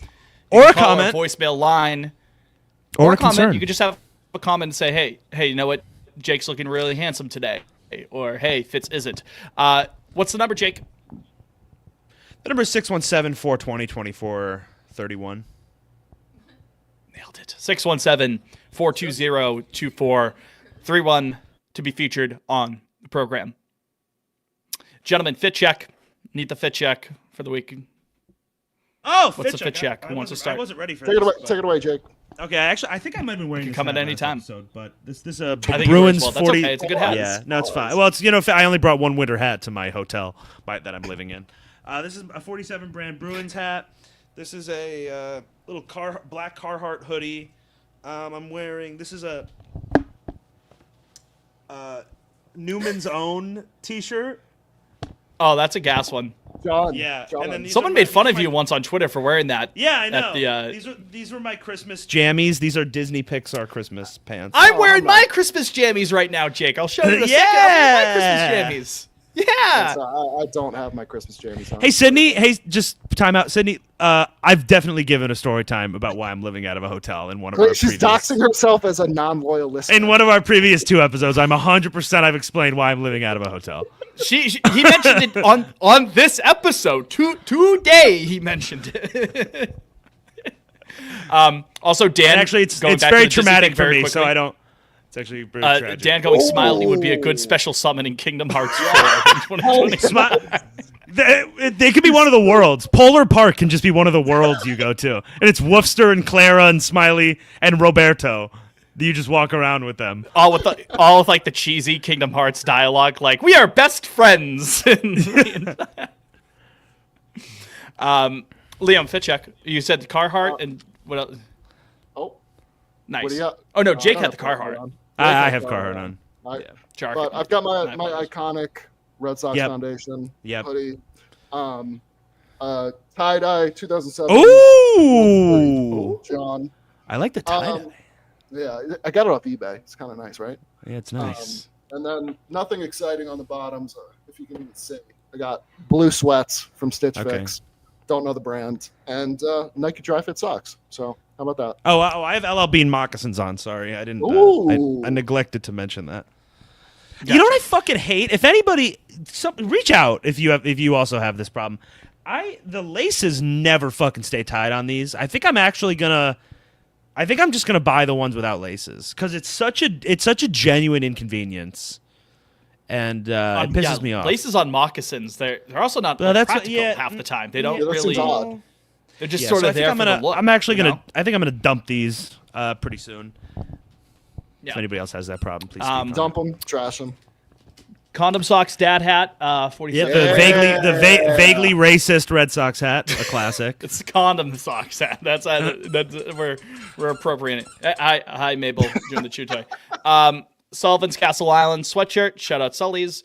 you Or can a call our comment. voicemail line, Or a comment. concern. You could just have a comment and say, hey, you know what? Jake's looking really handsome today. Or, hey, Fitz isn't. What's the number, Jake? The number is 617-420-2431. Nailed it. 617-420-2431 to be featured on the program. Gentlemen, fit check. Need the fit check for the week. Oh, What's the fit check? Who wants to start? I wasn't ready for Take it this. away. Take it away, Jake. Okay, actually, I think I might have been wearing can this come hat at any last time. episode, but this I think you were Bruins as well. That's 40. okay. It's a good hat. Yeah, no, it's fine. Well, it's I only brought one winter hat to my hotel that I'm living in. This is a 47 brand Bruins hat. This is a little black Carhartt hoodie. I'm wearing. This is a Newman's Own T-shirt. Oh, that's a gas one. John. Yeah, John. and then these Someone are made my- fun these of are you my- once on Twitter for wearing that. Yeah, I know. At the, These were my Christmas jammies. These are Disney Pixar Christmas pants. I'm wearing no. my Christmas jammies right now, Jake. I'll show you in a second. Yeah. I'm wearing my Christmas jammies. Yeah. I don't have my Christmas jammies on. Hey, Sydney. Hey, just time out, Sydney. I've definitely given a story time about why I'm living out of a hotel in one of our She's previous. doxing herself as a non-loyal listener. In one of our previous 2 episodes, I'm 100%. I've explained why I'm living out of a hotel. He mentioned it on this episode. Today he mentioned it. Also, Dan. And actually, it's going back to very the Disney traumatic thing for very me, so quickly. I don't. It's actually very tragic. Dan going Smiley would be a Oh. good special summon in Kingdom Hearts 4 in 2020. They could be one of the worlds. Polar Park can just be one of the worlds you go to, and it's Woofster and Clara and Smiley and Roberto. You just walk around with them. all with like the cheesy Kingdom Hearts dialogue, like we are best friends. Liam Fitchek, you said Carhartt and what else? Oh, Nice. what do you got? Oh no, Jake I had don't the have Carhartt. on. I have Carhartt on. Jark. But I've got my apologize. iconic Red Sox Yep. Foundation Yep. hoodie. Tie-dye 2007. Ooh, John. I like the tie. Um, Yeah, I got it off eBay. It's kind of nice, right? Yeah, it's nice. And then nothing exciting on the bottoms, if you can even see. I got blue sweats from Stitch Okay. Fix. Don't know the brand. And Nike Dry Fit socks. So how about that? Oh, I have LL Bean moccasins on. Sorry, I didn't. Ooh. I neglected to mention that. You know what I fucking hate? If anybody, reach out if you also have this problem. The laces never fucking stay tied on these. I think I'm just gonna buy the ones without laces because it's such a genuine inconvenience. and it pisses me off. Laces on moccasins, they're also not Well, that's what- practical yeah, half the time. They don't Yeah, that seems really. odd. They're just Yeah, sort so of I think there I'm for gonna. the look. I'm actually you gonna. know? I think I'm gonna dump these pretty soon. Yeah. If anybody else has that problem, please. Um, speak on Dump them, trash them. Condom socks, dad hat, it. 47. Yeah, Yeah. the vaguely racist Red Sox hat, a classic. It's condom socks hat. That's we're appropriating. Hi Mabel doing the chew toy. Sullivan's Castle Island sweatshirt. Shout out Sully's.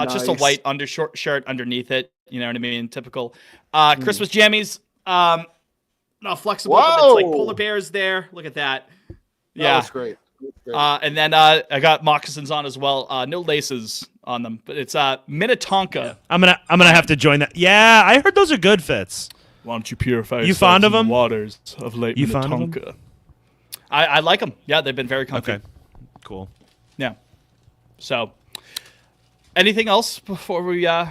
Just a Nice. white shirt underneath it. You know what I mean? Typical. Christmas jammies. Not flexible. But it's like Whoa. polar bears there. Look at that. That Yeah. was great. Great. And then I got moccasins on as well. No laces on them, but it's Minnetonka. I'm gonna have to join that. Yeah, I heard those are good fits. Why don't you purify You fond of them? waters of Lake You fond of 'em? Minnetonka? I like them. Yeah, they've been very comfy. Okay, cool. Yeah. So, anything else before we start?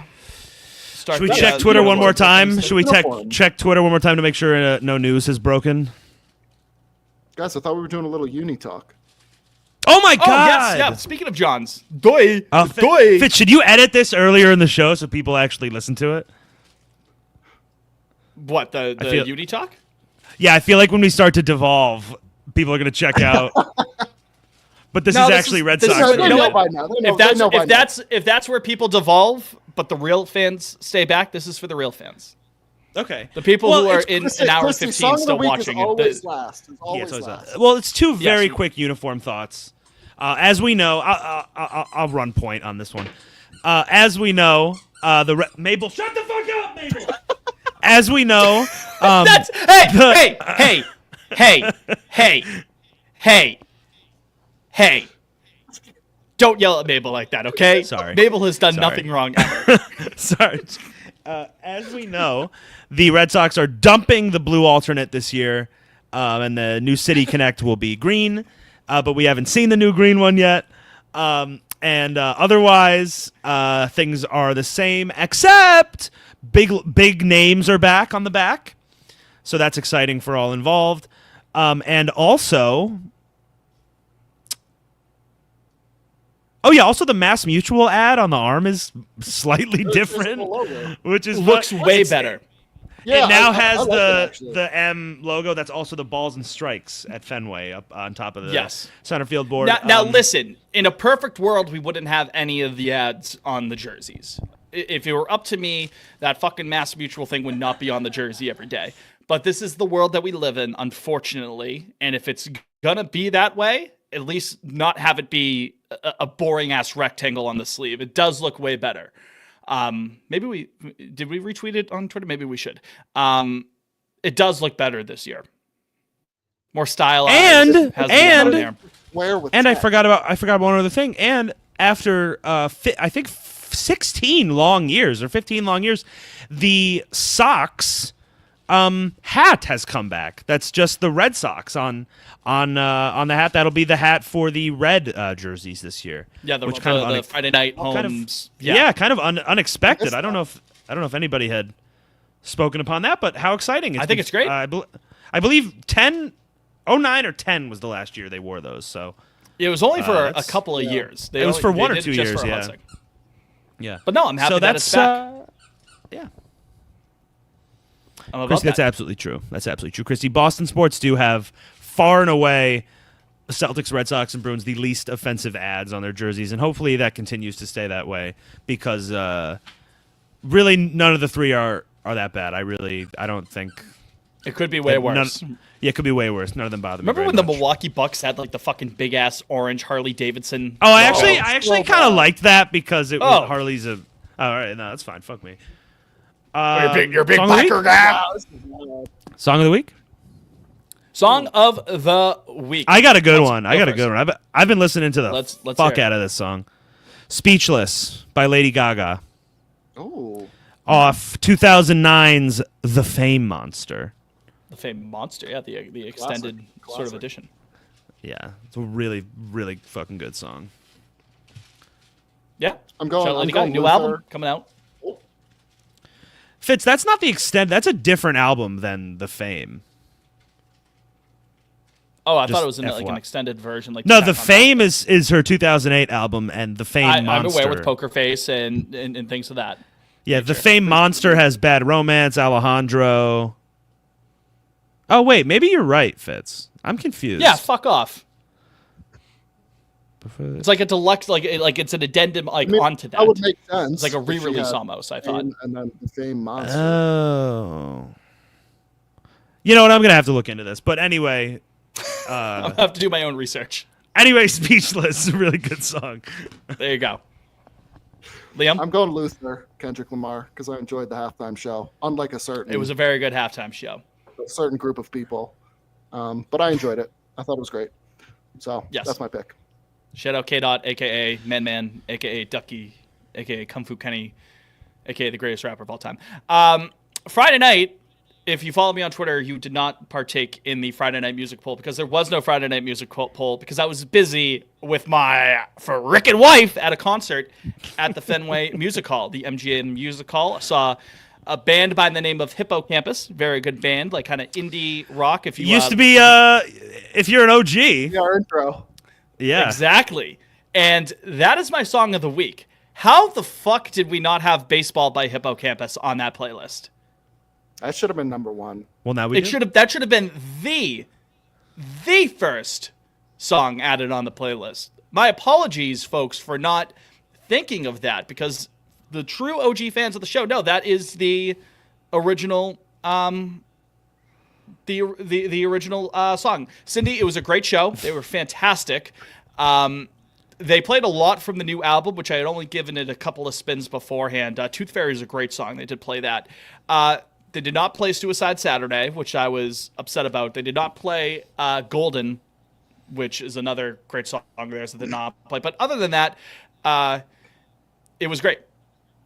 Should we the, check Twitter one more time? uniform. Should we Uniform. check Twitter one more time to make sure no news is broken? Guys, I thought we were doing a little uni talk. Oh my Oh god! yes, yeah. Speaking of Johns, doy, Fitz, doy. Fitz, should you edit this earlier in the show so people actually listen to it? What the feel- uni talk? Yeah, I feel like when we start to devolve, people are gonna check out. But this No, is this actually is- Red this Sox. is- They you know, know they what? know by now. They know, If that's they know by now. if that's where people devolve, but the real fans stay back, this is for the real fans. Okay. The people Well, who are it's- in Chrissy, an hour Chrissy, 15 song of the still week watching is always it. last. It's Yeah, always it's always last. well, it's two Yes, very you- quick uniform thoughts. As we know, I'll run point on this one. As we know, Mabel, shut the fuck up, Mabel. As we know, That's hey. Don't yell at Mabel like that, okay? Sorry. Mabel has done Sorry. nothing wrong ever. sorry. As we know, the Red Sox are dumping the blue alternate this year, and the new City Connect will be green, but we haven't seen the new green one yet. And otherwise, things are the same, except big names are back on the back, so that's exciting for all involved. And also, also the Mass Mutual ad on the arm is slightly It's different, the logo. which is Looks what- way it's- better. Yeah, it now I has like it, actually. the M logo. That's also the balls and strikes at Fenway up on top of the Yes. center field board. Now listen, in a perfect world, we wouldn't have any of the ads on the jerseys. If it were up to me, that fucking Mass Mutual thing would not be on the jersey every day. But this is the world that we live in, unfortunately. And if it's gonna be that way, at least not have it be a boring ass rectangle on the sleeve. It does look way better. Maybe we retweet it on Twitter? Maybe we should. It does look better this year. More stylized. And- has the M on there. Where with And I tech. forgot about one other thing. And after I think 16 long years or 15 long years, the Sox hat has come back. That's just the Red Sox on the hat. That'll be the hat for the red jerseys this year. Yeah, the which kind of the Friday night homes. kind of kind of unexpected. I don't know if anybody had spoken upon that, but how exciting! I think it's great. I believe 09 or 10 was the last year they wore those. So It was only for a that's- couple of years. It was for they 1 or did 2 it just years, for yeah. Hudson. yeah. But no, I'm happy So that it's that's back. yeah. I'm about Christy, that's that. absolutely true. That's absolutely true. Christy, Boston sports do have far and away Celtics, Red Sox, and Bruins the least offensive ads on their jerseys, and hopefully that continues to stay that way because really none of the three are that bad. I don't think. It could be way worse. Yeah, it could be way worse. None of them bother me. Remember very when the much. Milwaukee Bucks had like the fucking big ass orange Harley Davidson? Oh, I logo? actually kind of liked that because it was Oh. Harley's a. All right, no, that's fine. Fuck me. You're a big song of the week? biker guy. Song of the week. Song of the week. I got a good Let's one. go I got a first. good one. I've been listening to the Let's fuck hear it. out of this song. "Speechless" by Lady Gaga, Ooh. off 2009's "The Fame Monster." The Fame Monster. Yeah, the extended sort of Classic. edition. Yeah, it's a really, really fucking good song. Yeah. I'm going- Shout out I'm Lady Gaga. going New Luther. album coming out. Fitz, that's not the extent. That's a different album than "The Fame." Oh, I Just thought it was like FYI. an extended version. Like No, Attack the on Fame is her 2008 album, and the Fame Titan. I'm Monster. aware with Poker Face and things of that. Yeah, the Fame Monster has Bad Romance, Alejandro. Oh wait, maybe you're right, Fitz. I'm confused. Yeah, fuck off. It's like a deluxe, like it's an addendum, like I mean, onto that. That would make sense. It's like a if she re-release had almost. I thought. Fame and then the Fame Monster. Oh. You know what? I'm gonna have to look into this. But anyway, I'll have to do my own research. Speechless, a really good song. There you go. Liam, I'm going Luther, Kendrick Lamar, because I enjoyed the halftime show. Unlike it was a very good halftime show. a certain group of people, but I enjoyed it. I thought it was great. So Yes. that's my pick. Shout out K Dot, aka Man, aka Ducky, aka Kung Fu Kenny, aka the greatest rapper of all time. Friday night, if you follow me on Twitter, you did not partake in the Friday night music poll because there was no Friday night music poll because I was busy with my frickin' wife at a concert at the Fenway Music Hall, the MGM Music Hall. I saw a band by the name of Hippocampus, very good band, like kind of indie rock. If you Used to be if you're an OG. Yeah, our intro. Yeah. Exactly. And that is my song of the week. How the fuck did we not have Baseball by Hippocampus on that playlist? That should have been number one. Well, now we do. That should have been the first song added on the playlist. My apologies, folks, for not thinking of that because the true OG fans of the show know that is the original the original song. Cindy, it was a great show. They were fantastic. They played a lot from the new album, which I had only given it a couple of spins beforehand. Tooth Fairy is a great song. They did play that. They did not play Suicide Saturday, which I was upset about. They did not play Golden, which is another great song of theirs that they did not play. But other than that, it was great.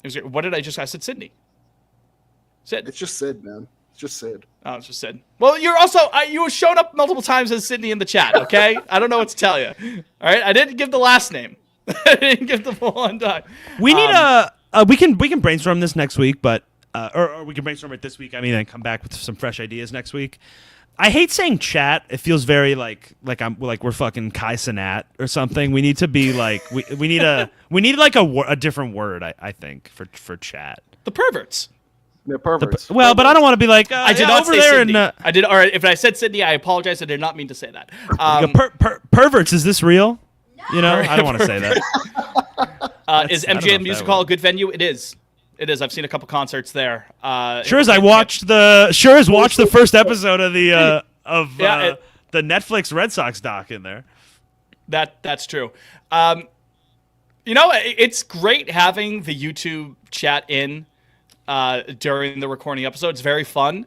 It was great. What did I said Sydney. Sid. It's just Sid, man. It's just Sid. Oh, it's just Sid. Well, you're also, you have shown up multiple times as Sydney in the chat, okay? I don't know what to tell you. All right? I didn't give the last name. I didn't give the full on time. We need we can brainstorm this next week, but or we can brainstorm it this week. I mean, and come back with some fresh ideas next week. I hate saying chat. It feels very like we're fucking Kai Cenat or something. We need to be like we need a different word. I think for chat. The perverts. They're perverts. Well, but I don't want to be like I did yeah, not over say there Sydney. in I did. All right. If I said Sydney, I apologize. I did not mean to say that. perverts. Is this real? You know, I don't want to say that. Is I don't know MGM if Music that Hall a would- good venue? It is. It is. I've seen a couple concerts there. Sure as I watched the first episode of the the Netflix Red Sox doc in there. That's true. You know, it's great having the YouTube chat in during the recording episode. It's very fun.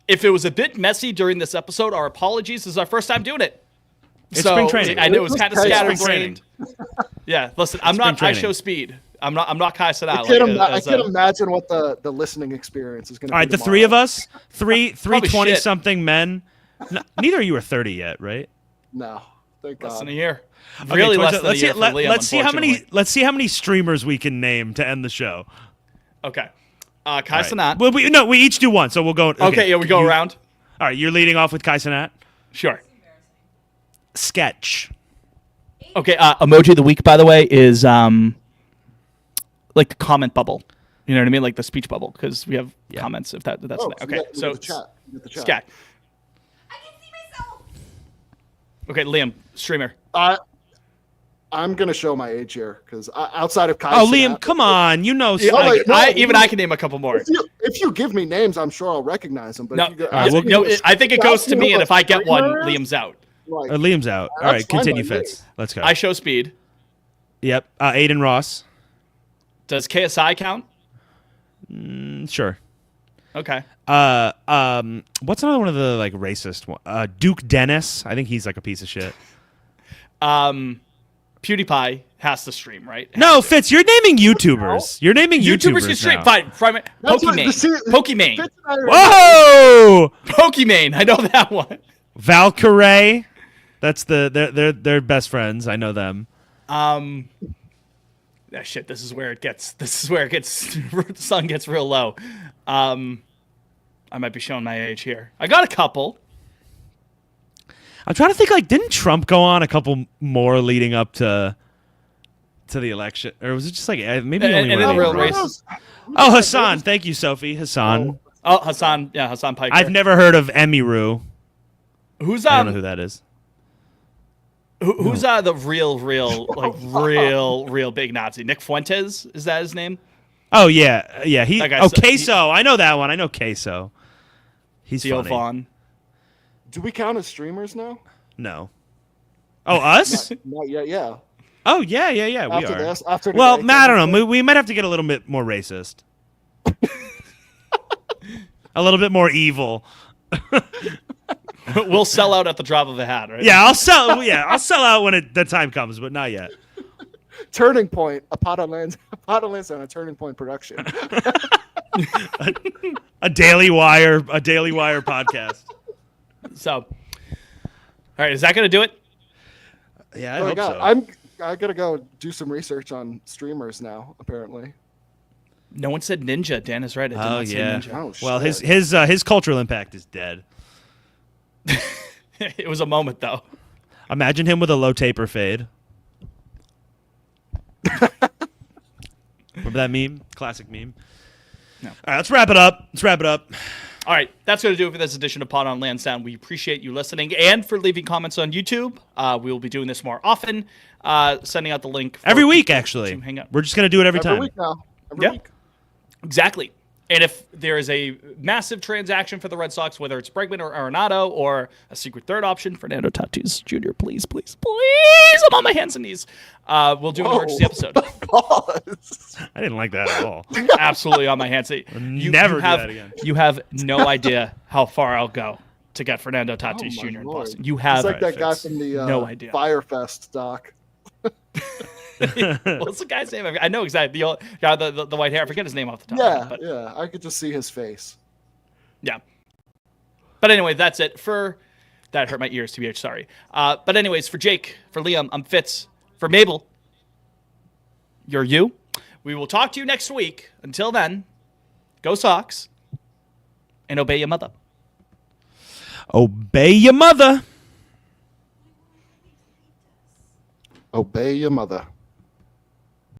If it was a bit messy during this episode, our apologies. This is our first time doing it. It's spring training. I know it was kind of It's spring scatterbrained. Yeah, listen, I'm not. I training. show speed. I'm not Kai Cenat. I can't imagine what the listening experience is going to be. All right, the tomorrow. three of us, three Probably 20-something men. Neither of you are 30 yet, right? No, thank Less than God. a year. Okay, Really Torch, less than a year for Liam, let's see how many unfortunately. streamers we can name to end the show. Okay. Kai All right. Cenat. Well, we each do one, so we'll go. Okay, yeah, we go you- around. All right, you're leading off with Kai Cenat. Sure. Sketch. Okay, emoji of the week, by the way, is like the comment bubble. You know what I mean? Like the speech bubble, because we have comments. If that's Oh, there. Okay, we so got the chat. We got the chat. Scat. I can see myself. Okay, Liam, streamer. I'm going to show my age here because outside of Kai Oh, Cenat- Liam, come on. You know. Yeah, wait, no, I can name a couple more. If you give me names, I'm sure I'll recognize them. But No, if you go, All right, ask me no, to- I think it goes to ask me, who and a if I get one, streamer is, Liam's out. like, Liam's out. All That's right, fine continue, by me. Fitz. Let's go. I show speed. Yep. Aiden Ross. Does KSI count? Sure. Okay. What's another one of the like racist one? Duke Dennis. I think he's like a piece of shit. PewDiePie has to stream, right? No, Fitz, you're naming YouTubers. You're naming YouTubers can stream. now. Fine. That's what- Pokimane. see, Pokimane. Fitz and I are- Whoa! Pokimane. I know that one. Valkyrie. That's they're best friends. I know them. Shit, this is where it gets the sun gets real low. I might be showing my age here. I got a couple. I'm trying to think. Like, didn't Trump go on a couple more leading up to the election, or was it just like maybe And- only and when in they real ran? race- Oh, Hassan. Thank you, Sophie. Hassan. Oh, Hassan Piker. I've never heard of Emiru. Who's I don't know who that is. who's the real real big Nazi? Nick Fuentes, is that his name? Oh yeah, yeah. He. That guy Oh, su- Queso. I know that one. I know Queso. He's Theo funny. Vaughn. Do we count as streamers now? No. Oh, us? Not yet. Yeah. Oh yeah, yeah, yeah. We After are. this, after Well, today, Matt, I don't know. We might have to get a little bit more racist. A little bit more evil. We'll sell out at the drop of a hat, right? Yeah, I'll sell. Yeah, I'll sell out when the time comes, but not yet. Turning Point, a Pot on Lands and a Turning Point production. A Daily Wire podcast. So, all right, is that gonna do it? Yeah, I Oh my hope God, so. I gotta go do some research on streamers now. Apparently. No one said ninja. Dan is right. I did Oh not say yeah. ninja. Oh, Well, shit. his cultural impact is dead. It was a moment though. Imagine him with a low taper fade. Remember that meme? Classic meme. No. All right, let's wrap it up. All right, that's going to do it for this edition of Pod on Lansdowne. We appreciate you listening and for leaving comments on YouTube. We will be doing this more often, sending out the link for Every week, people actually. to hang out. We're just gonna do it every time. Every week now. Every Yeah. week. Exactly. And if there is a massive transaction for the Red Sox, whether it's Bregman or Arenado or a secret third option, Fernando Tatis Jr., please, please, please, I'm on my hands and knees. We'll do an emergency episode. Pause. I didn't like that at all. Absolutely on my hands. Never do have, that again. You have no idea how far I'll go to get Fernando Tatis Oh, my Jr. in Lord. Boston. You have It's like that guy Fitz. from the No idea. Firefest doc. What's the guy's name? I know exactly. The old guy, the white hair. I forget his name off the top. Yeah, But yeah. I could just see his face. yeah. But anyway, that's it for that. Hurt my ears, TBH. Sorry. But anyways, for Jake, for Liam, I'm Fitz. For Mabel, you're you. We will talk to you next week. Until then, go Sox and obey your mother. Obey your mother. Obey your mother.